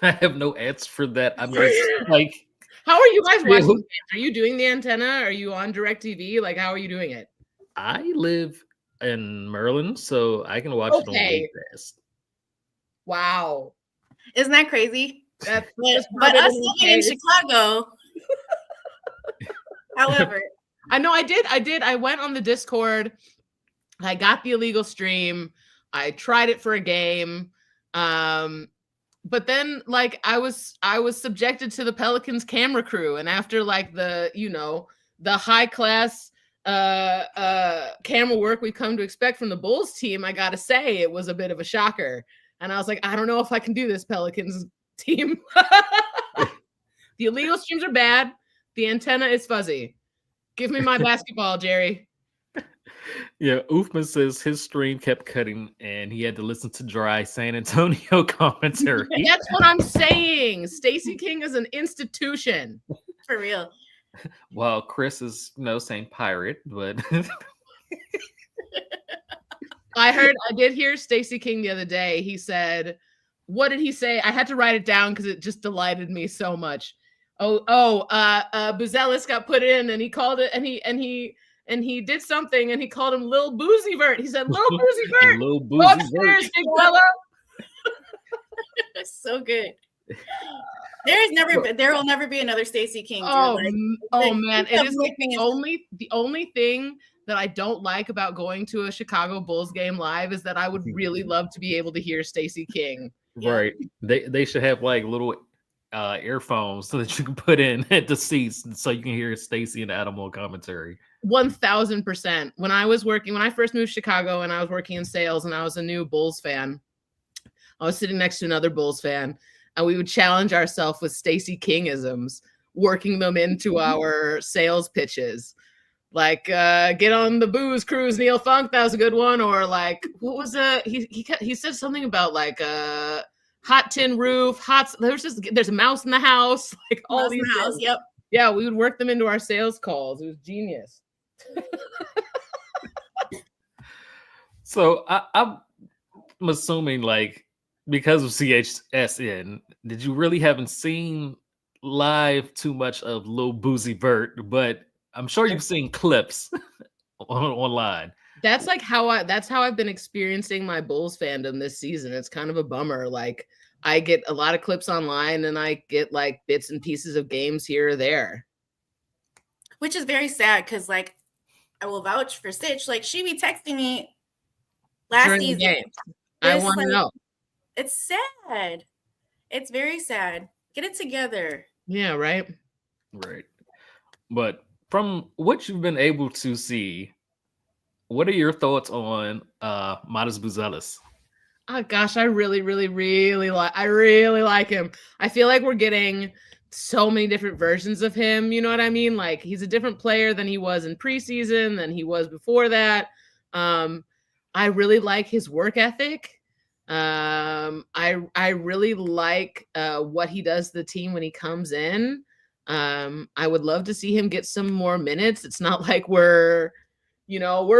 have no answer for that. I'm just like, how are you guys watching? Are you doing the antenna? Are you on DirecTV? Like, how are you doing it? I live in Maryland, so I can watch it on League Pass. Wow. Isn't that crazy? But us living in Chicago. However, I know I did. I went on the Discord. I got the illegal stream. I tried it for a game. But then like I was subjected to the Pelicans camera crew. And after like the high class camera work we've come to expect from the Bulls team, I gotta say it was a bit of a shocker. And I was like, I don't know if I can do this, Pelicans team. The illegal streams are bad. The antenna is fuzzy. Give me my basketball, Jerry. Yeah, Oofman says his stream kept cutting and he had to listen to dry San Antonio commentary. That's what I'm saying. Stacey King is an institution. For real. Well, Chris is saying pirate, but I did hear Stacey King the other day. He said, what did he say? I had to write it down because it just delighted me so much. Buzelis got put in, and he called it, and he did something, and he called him Lil Boozy Vert. He said, "Lil Boozy Vert, Lil go Boozy Vert. upstairs, big fella." That's so good. There will never be another Stacey King. Oh man, it is the only thing that I don't like about going to a Chicago Bulls game live is that I would really love to be able to hear Stacey King. Right. They should have like little earphones so that you can put in at the seats so you can hear Stacey and Adamo commentary. 1000%. When I first moved to Chicago and I was working in sales and I was a new Bulls fan, I was sitting next to another Bulls fan, and we would challenge ourselves with Stacey King-isms, working them into our sales pitches. Like, get on the booze cruise, Neil Funk. That was a good one. Or like, what was it? He said something about like hot tin roof, there's a mouse in the house. Like all these house, yep. Yeah, we would work them into our sales calls. It was genius. So I'm assuming, like, because of CHSN, did you really haven't seen live too much of Lil Boozy Vert? But I'm sure you've seen clips online. That's like how I've been experiencing my Bulls fandom this season. It's kind of a bummer. Like, I get a lot of clips online, and I get like bits and pieces of games here or there, which is very sad because, like, I will vouch for Stitch. Like, she be texting me last season. Game. I want to know. It's sad. It's very sad. Get it together. Yeah, right. Right. But from what you've been able to see, what are your thoughts on Modest Buzelis? Oh gosh, I really like him. I feel like we're getting so many different versions of him. You know what I mean? Like, he's a different player than he was in preseason, than he was before that. I really like his work ethic. I really like what he does to the team when he comes in. I would love to see him get some more minutes. It's not like we're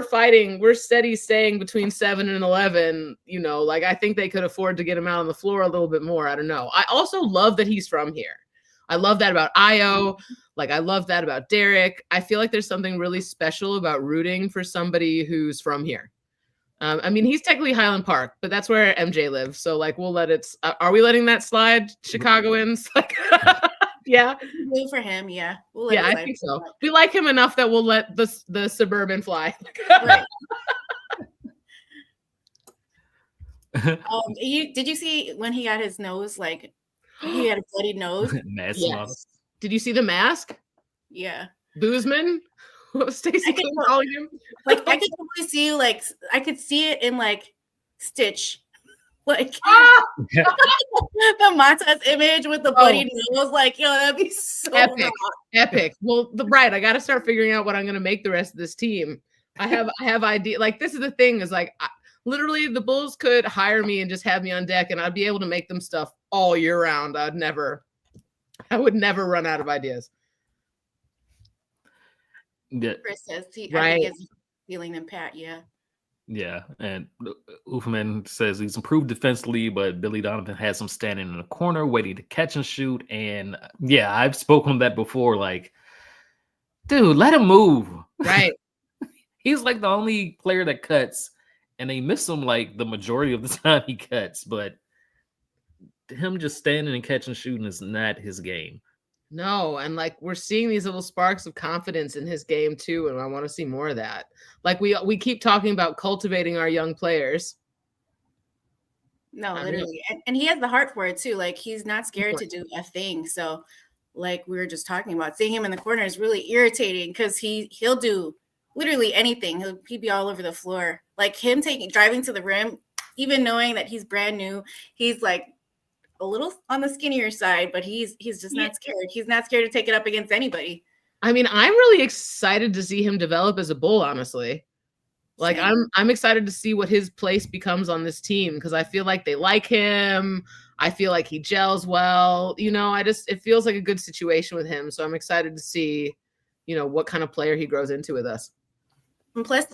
fighting. We're steady staying between 7 and 11. Like, I think they could afford to get him out on the floor a little bit more. I don't know. I also love that he's from here. I love that about Io. Like, I love that about Derek. I feel like there's something really special about rooting for somebody who's from here. I mean, he's technically Highland Park, but that's where MJ lives. So, like, we'll let it. Are we letting that slide, Chicagoans? Like, yeah. Wait for him. Yeah. We'll I think so. We like him enough that we'll let the suburban fly. Right. Did you see when he had his nose, like, he had a bloody nose? Yes. Did you see the mask? Yeah. Boozman? What was Stacey calling him? Like, I could totally see, like, I could see it in, like, Stitch. Like, the Montez image with the bloody nose. Like, that'd be so epic. Well, right. I got to start figuring out what I'm going to make the rest of this team. I have idea. Like, this is the thing is, like, literally the Bulls could hire me and just have me on deck, and I'd be able to make them stuff all year round. I would never run out of ideas. Yeah. Chris says right. I think it's feeling than Pat. Yeah. Yeah, and Uffman says he's improved defensively, but Billy Donovan has him standing in the corner waiting to catch and shoot. And yeah, I've spoken on that before. Like, dude, let him move. Right. He's like the only player that cuts, and they miss him like the majority of the time he cuts. But him just standing and catching and shooting is not his game. No, and like we're seeing these little sparks of confidence in his game too, and I want to see more of that. Like we keep talking about cultivating our young players. No, literally, and he has the heart for it too. Like, he's not scared to do a thing. So, like we were just talking about, seeing him in the corner is really irritating because he'll do literally anything. He'd be all over the floor. Like, him driving to the rim, even knowing that he's brand new, he's like a little on the skinnier side, but he's just not scared. He's not scared to take it up against anybody. I mean, I'm really excited to see him develop as a Bull, honestly. Like, I'm excited to see what his place becomes on this team because I feel like they like him. I feel like he gels well. It feels like a good situation with him. So I'm excited to see, what kind of player he grows into with us. And plus,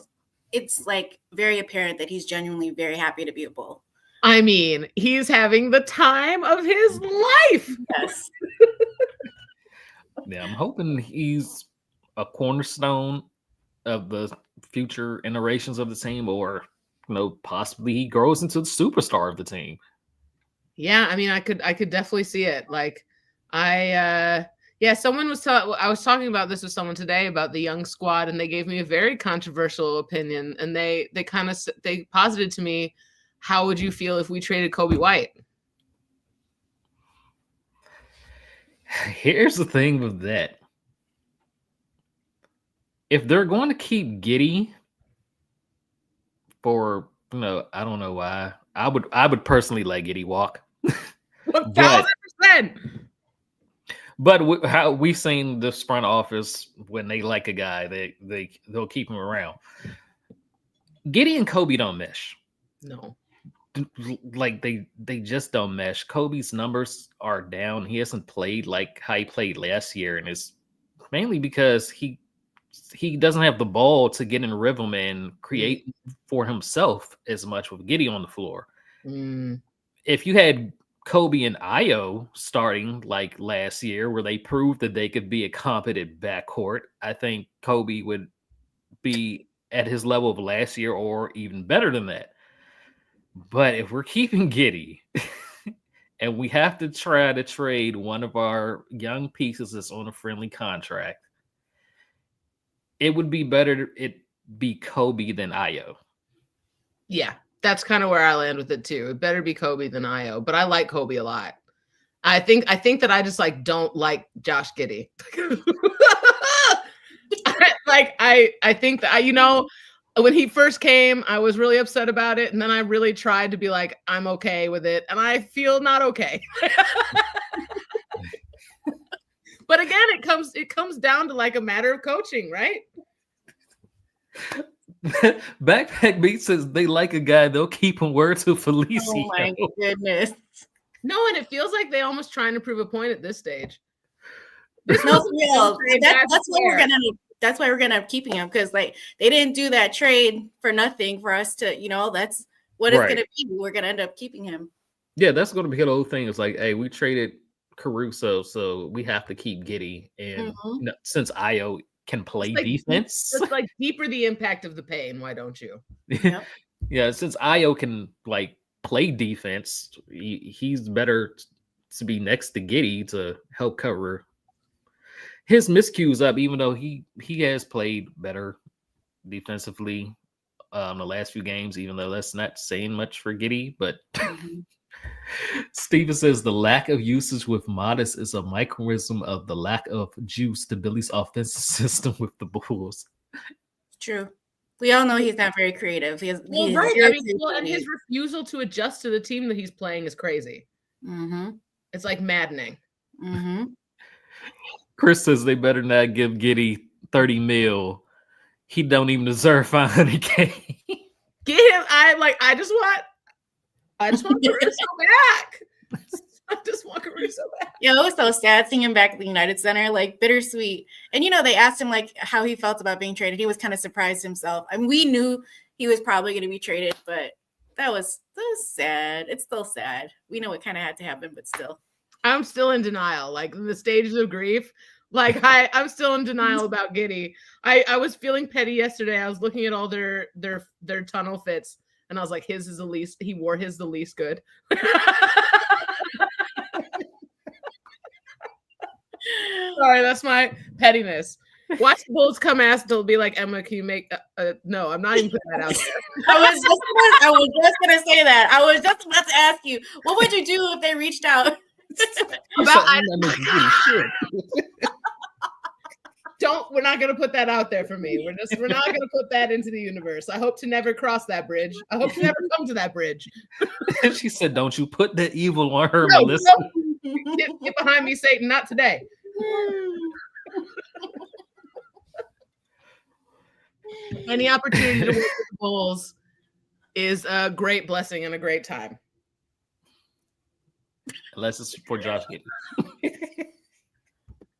it's like very apparent that he's genuinely very happy to be a Bull. I mean, he's having the time of his life. Yes. Yeah, I'm hoping he's a cornerstone of the future iterations of the team, or possibly he grows into the superstar of the team. Yeah, I mean, I could definitely see it. Like, yeah, I was talking about this with someone today about the young squad, and they gave me a very controversial opinion, and they posited to me, how would you feel if we traded Kobe White? Here's the thing with that. If they're going to keep Giddey for, I don't know why. I would personally let Giddey walk. 1,000%. But how we've seen this front office, when they like a guy, they'll keep him around. Giddey and Kobe don't mesh. No. Like they just don't mesh. Kobe's numbers are down. He hasn't played like how he played last year, and it's mainly because he doesn't have the ball to get in rhythm and create for himself as much with Giddey on the floor. If you had Kobe and Io starting like last year, where they proved that they could be a competent backcourt, I think Kobe would be at his level of last year or even better than that. But if we're keeping Giddey and we have to try to trade one of our young pieces that's on a friendly contract, it would be better it be Kobe than Io. Yeah, that's kind of where I land with it too. It better be Kobe than Io, but I like Kobe a lot. I think that I just like don't like Josh Giddey. I think that when he first came, I was really upset about it, and then I really tried to be like, I'm okay with it, and I feel not okay. But again, it comes down to like a matter of coaching, right? Backpack Beat says they like a guy, they'll keep him. Word to Felicio. Oh my goodness. No, and it feels like they almost trying to prove a point at this stage. No, real. That's why we're gonna end up keeping him, because like they didn't do that trade for nothing for us to, that's what it's gonna be. We're gonna end up keeping him. Yeah, that's gonna be the whole thing. It's like, hey, we traded Caruso, so we have to keep Giddey, and since Io can play defense, it's like deeper the impact of the pain. Why don't you? Yep. Yeah, since Io can like play defense, he's better to be next to Giddey to help cover his miscues up, even though he has played better defensively the last few games, even though that's not saying much for Giddey. But Steven says the lack of usage with Modest is a microcosm of the lack of juice to Billy's offensive system with the Bulls. True. We all know he's not very creative. And his refusal to adjust to the team that he's playing is crazy. It's like maddening. Chris says they better not give Giddey 30 mil. He don't even deserve 500K. Get him. I just want Caruso back. I just want Caruso back. It was so sad seeing him back at the United Center, like bittersweet. And they asked him like how he felt about being traded. He was kind of surprised himself. I mean, we knew he was probably going to be traded, but that was sad. It's still sad. We know it kind of had to happen, but still. I'm still in denial, like the stages of grief. Like I'm still in denial about Giddey. I was feeling petty yesterday. I was looking at all their tunnel fits, and I was like, his is the least. He wore his the least good. Sorry, that's my pettiness. Watch the Bulls come ask. They'll be like, Emma, can you make? No, I'm not even putting that out there. I was just gonna say that. I was just about to ask you, what would you do if they reached out? We're not gonna put that out there for me. We're not gonna put that into the universe. I hope to never cross that bridge. I hope to never come to that bridge. She said, "Don't you put the evil on her, no, Melissa." No. Get behind me, Satan! Not today. Any opportunity to work with the Bulls is a great blessing and a great time. Unless it's for Josh Giddey.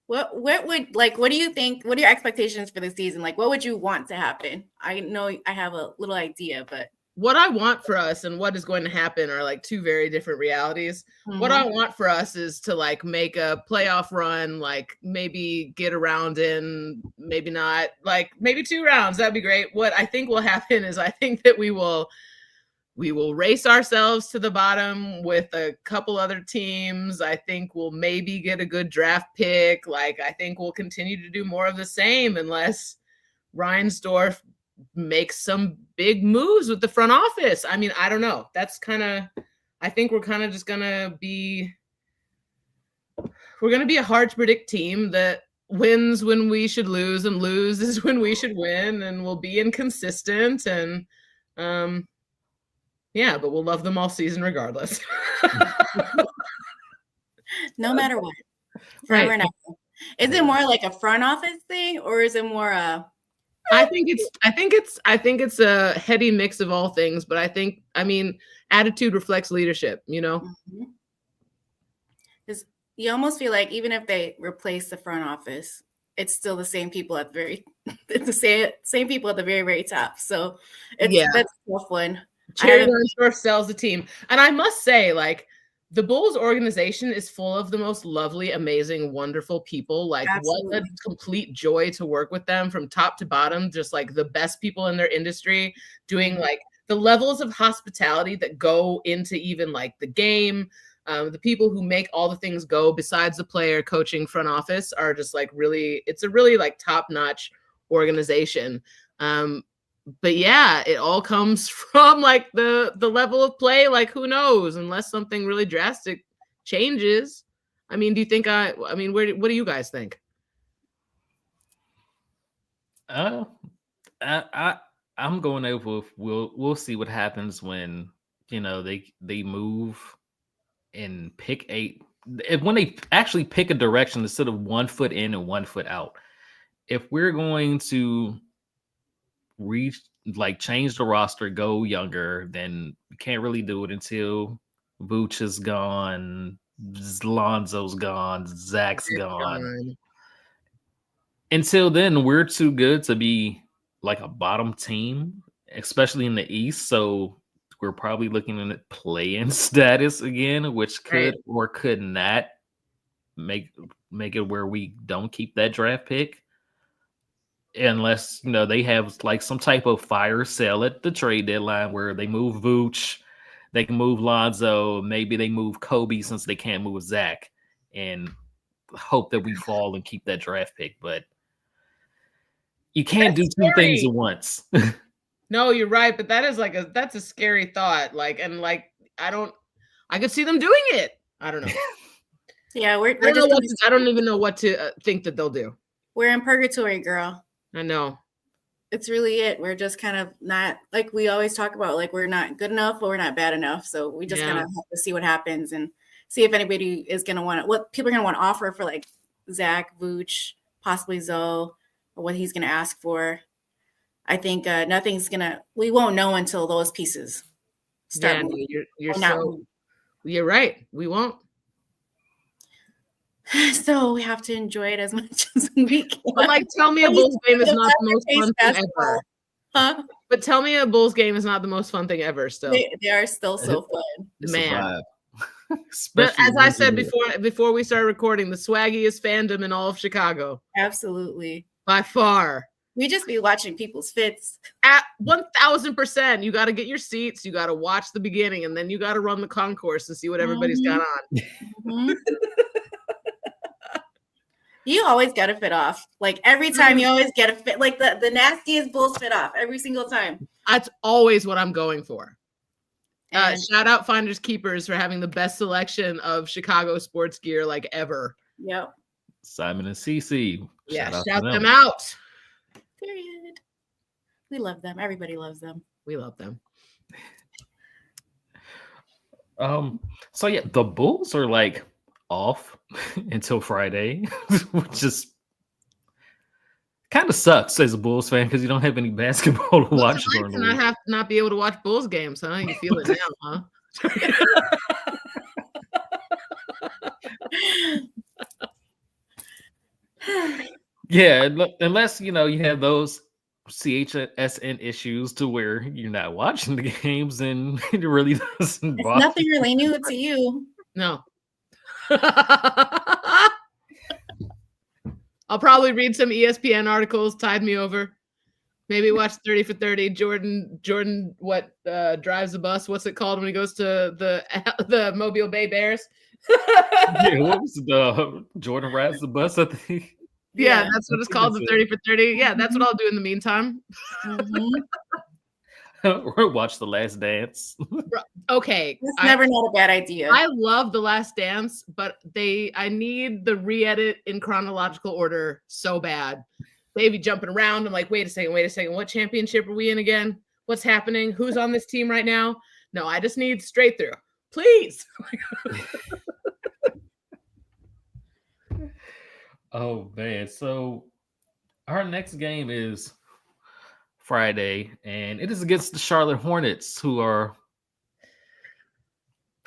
What do you think? What are your expectations for the season? Like, what would you want to happen? I know I have a little idea, but what I want for us and what is going to happen are like two very different realities. What I want for us is to like make a playoff run, like maybe get around in, maybe not, like maybe 2 rounds. That'd be great. What I think will happen is I think that we will race ourselves to the bottom with a couple other teams. I think we'll maybe get a good draft pick. Like I think we'll continue to do more of the same unless Reinsdorf makes some big moves with the front office. I mean, I don't know. That's kind of, I think we're kind of just going to be a hard to predict team that wins when we should lose and loses when we should win, and we'll be inconsistent, and yeah, but we'll love them all season regardless. No matter what. Right. Forever and ever. Is it more like a front office thing, or is it more I think it's a heady mix of all things, but I mean, attitude reflects leadership, you know? Because you almost feel like even if they replace the front office, it's still the same people at the same people at the very, very top. So that's a tough one. Jerry Reinsdorf sells the team. And I must say, like, the Bulls organization is full of the most lovely, amazing, wonderful people. Like, What a complete joy to work with them from top to bottom. Just like the best people in their industry, doing like the levels of hospitality that go into even like the game. The people who make all the things go besides the player, coaching, front office are just like it's a really like top-notch organization. But yeah, it all comes from like the level of play. Like, who knows, unless something really drastic changes. I mean, do you think what do you guys think? I'm going over. We'll see what happens when they move and pick when they actually pick a direction instead of 1 foot in and 1 foot out. If we're going to change the roster, go younger, then we can't really do it until Vooch is gone, Lonzo's gone, Zach's gone. Until then, we're too good to be like a bottom team, especially in the East. So we're probably looking at play-in status again, which could or could not make it where we don't keep that draft pick. Unless, they have like some type of fire sale at the trade deadline where they move Vooch, they can move Lonzo, maybe they move Kobe since they can't move Zach, and hope that we fall and keep that draft pick. But you can't do two things at once. No, you're right, but that is that's a scary thought. Like, and like, I could see them doing it. I don't know. Yeah, I don't even know what to think that they'll do. We're in purgatory, girl. I know. It's really it. We're just kind of not, like we always talk about, like we're not good enough or we're not bad enough. So we just kind of have to see what happens and see if anybody is going to want what people are going to want to offer for like Zach, Vooch, possibly Zoe, or what he's going to ask for. I think we won't know until those pieces start. Yeah, you're right. We won't. So we have to enjoy it as much as we can. But like, tell me a Bulls game is not the most fun thing ever. Huh? But tell me a Bulls game is not the most fun thing ever still. They are still so fun. Man. But as I said before we started recording, the swaggiest fandom in all of Chicago. Absolutely. By far. We just be watching people's fits. At 1,000%. You got to get your seats. You got to watch the beginning, and then you got to run the concourse and see what everybody's got on. Mm-hmm. You always get a fit off. Like every time you always get a fit. Like the nastiest Bulls fit off every single time. That's always what I'm going for. Shout out Finders Keepers for having the best selection of Chicago sports gear like ever. Yep. Simon and Cece. Yeah, shout them out. Period. We love them. Everybody loves them. We love them. So yeah, the Bulls are like off until Friday, which is kind of sucks as a Bulls fan because you don't have any basketball to watch. And I have to not be able to watch Bulls games, huh? You feel it now, huh? Yeah, unless you have those CHSN issues to where you're not watching the games and it really doesn't It's bother nothing really new to you. No. I'll probably read some ESPN articles, tide me over. Maybe watch 30 for 30. Jordan, what drives the bus? What's it called when he goes to the Mobile Bay Bears? Yeah, what was the Jordan rides the bus? I think. Yeah, that's what it's called, the 30 for 30. Yeah, that's what Mhm. I'll do in the meantime. Mhm. Or watch The Last Dance. Okay. It's never not a bad idea. I love The Last Dance, but I need the re-edit in chronological order so bad. They be jumping around. I'm like, wait a second. What championship are we in again? What's happening? Who's on this team right now? No, I just need straight through. Please. Oh man. So our next game is Friday, and it is against the Charlotte Hornets, who are,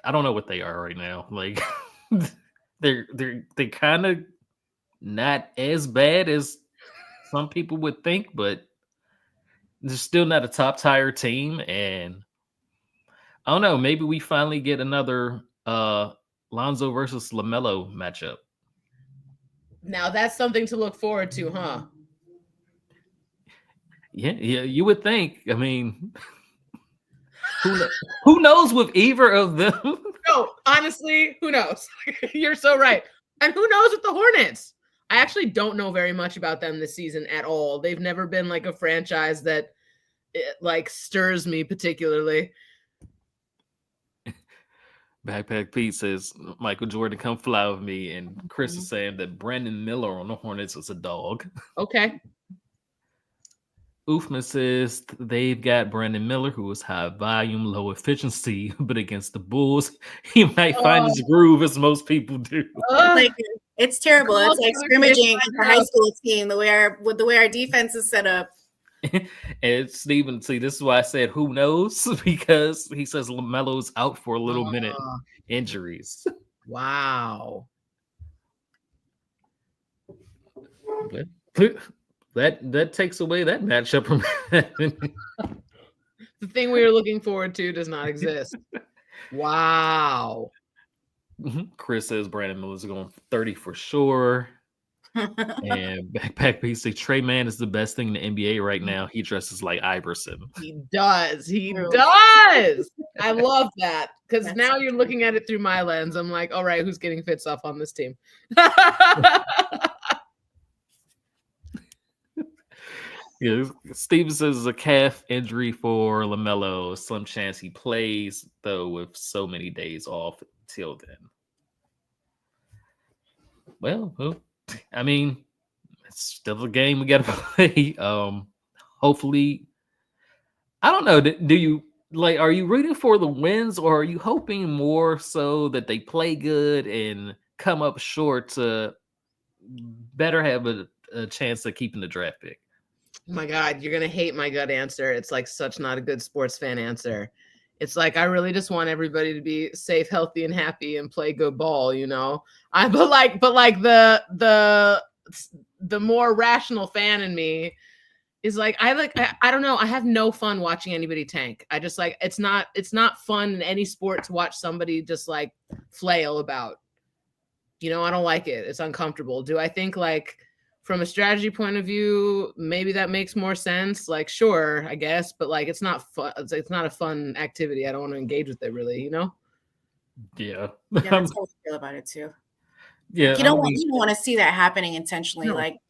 I don't know what they are right now. Like they kind of not as bad as some people would think, but they're still not a top tier team. And I don't know, maybe we finally get another Lonzo versus LaMelo matchup. Now that's something to look forward to, huh? Yeah, you would think. I mean, who knows with either of them? No, honestly, who knows? You're so right. And who knows with the Hornets? I actually don't know very much about them this season at all. They've never been like a franchise that like stirs me particularly. Backpack Pete says Michael Jordan, come fly with me, and Chris is saying that Brandon Miller on the Hornets is a dog. Okay. Oofman says they've got Brandon Miller, who is high volume, low efficiency, but against the Bulls, he might find his groove, as most people do. Like, it's terrible. It's like scrimmaging for high school team. The way our defense is set up. And Steven, see, this is why I said who knows, because he says LaMelo's out for a little minute, injuries. Wow. That takes away that matchup from the thing we were looking forward to does not exist. Wow. Chris says Brandon Miller's going 30 for sure. And Backpack PC, Trey Mann is the best thing in the NBA right now. He dresses like Iverson. He does. I love that, because now you're looking at it through my lens. I'm like, all right, who's getting fit stuff on this team? Yeah, Steven says it's a calf injury for LaMelo. Some chance he plays, though, with so many days off till then. Well, I mean, it's still a game we got to play. Hopefully, I don't know. Do you like? Are you rooting for the wins, or are you hoping more so that they play good and come up short to better have a chance of keeping the draft pick? Oh my God, you're gonna hate my gut answer. It's like such not a good sports fan answer. It's like I really just want everybody to be safe, healthy, and happy and play good ball, you know. But the more rational fan in me is like I don't know. I have no fun watching anybody tank. I just like it's not fun in any sport to watch somebody just like flail about. You know, I don't like it. It's uncomfortable. Do I think like from a strategy point of view, maybe that makes more sense? Like, sure, I guess, but like it's not fun. It's not a fun activity. I don't want to engage with it really, you know? Yeah. Yeah, that's how I feel about it too. Yeah. You don't want to see that happening intentionally. No. Like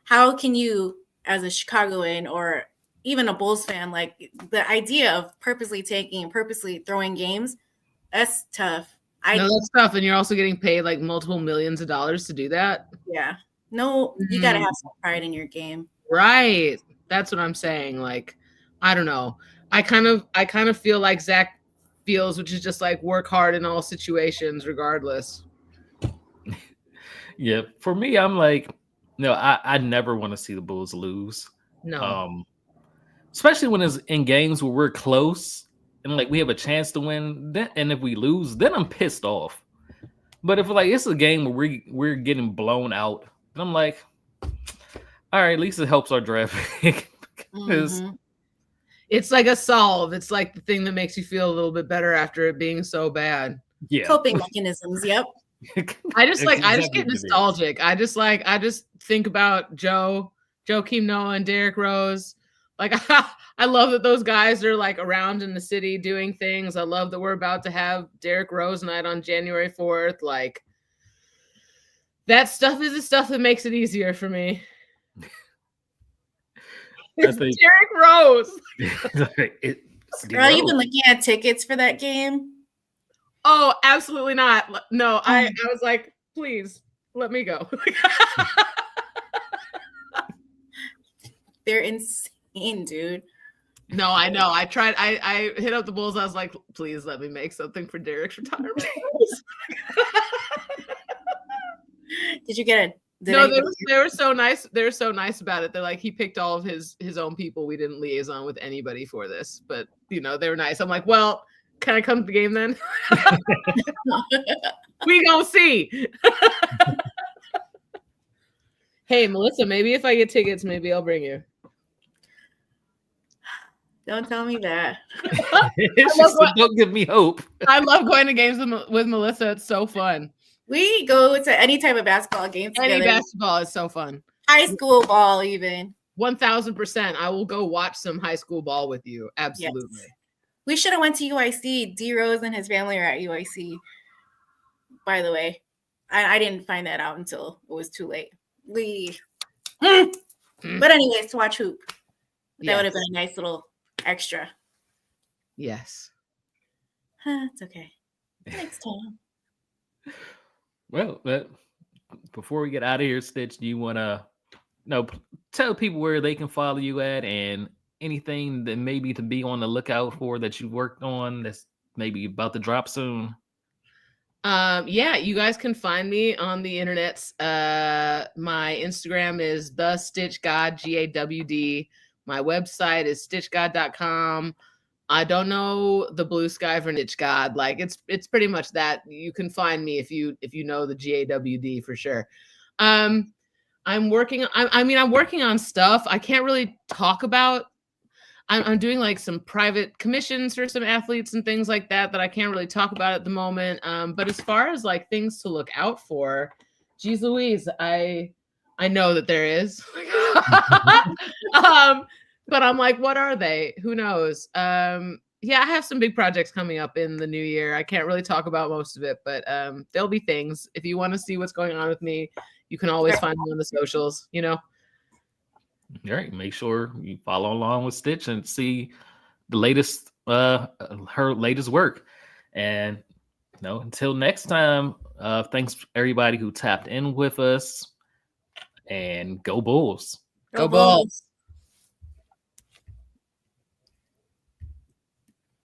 how can you, as a Chicagoan or even a Bulls fan, like the idea of purposely taking and purposely throwing games, that's tough. No, that's tough. And you're also getting paid like multiple millions of dollars to do that. Yeah. No, you got to have some pride in your game. Right. That's what I'm saying. Like, I don't know. I kind of feel like Zach feels, which is just like work hard in all situations, regardless. Yeah. For me, I'm like, no, I never want to see the Bulls lose. No. Especially when it's in games where we're close and like we have a chance to win. And if we lose, then I'm pissed off. But if like it's a game where we're getting blown out, and I'm like, all right, at least it helps our draft pick Mhm. It's like a solve. It's like the thing that makes you feel a little bit better after it being so bad. Yeah. Coping mechanisms. Yep. I just That's I just exactly get what it is. nostalgic. I just think about Joakim Noah and Derrick Rose. Like I love that those guys are like around in the city doing things. I love that we're about to have Derrick Rose night on January 4th. Like that stuff is the stuff that makes it easier for me. I It's think Derrick Rose. it's Girl, you've Rose. been looking at tickets for that game. Oh, absolutely not. No, I Oh. was like, please let me go. They're insane, dude. No, I know. I tried. I hit up the Bulls. I was like, please let me make something for Derrick's retirement. Did you get it? No, they were so nice. They were so nice about it. They're like, he picked all of his own people. We didn't liaison with anybody for this, but you know, they were nice. I'm like, well, can I come to the game then? We gonna see. Hey, Melissa, maybe if I get tickets, maybe I'll bring you. Don't tell me that. She said, don't give me hope. I love going to games with Melissa. It's so fun. We go to any type of basketball game together. Any basketball is so fun. High school ball, even. 1000%. I will go watch some high school ball with you. Absolutely. Yes. We should have went to UIC. D Rose and his family are at UIC. By the way, I didn't find that out until it was too late. But anyways, to watch hoop. That would have been a nice little extra. Yes. It's okay. Next time. Well, before we get out of here, Stitch, do you want to tell people where they can follow you at and anything that maybe to be on the lookout for that you worked on that's maybe about to drop soon? Yeah, you guys can find me on the internets. My Instagram is the Stitch Gawd, Gawd. My website is stitchgawd.com. I don't know the blue sky for Stitch Gawd. Like it's pretty much that. You can find me if you know the Gawd for sure. I'm working on stuff. I can't really talk about. I'm doing like some private commissions for some athletes and things like that I can't really talk about at the moment. But as far as like things to look out for, geez Louise, I know that there is. But I'm like, what are they? Who knows? Yeah, I have some big projects coming up in the new year. I can't really talk about most of it, but there'll be things. If you want to see what's going on with me, you can always find me on the socials, you know. All right, make sure you follow along with Stitch and see the latest her latest work. And until next time, thanks everybody who tapped in with us, and go Bulls. Go Bulls.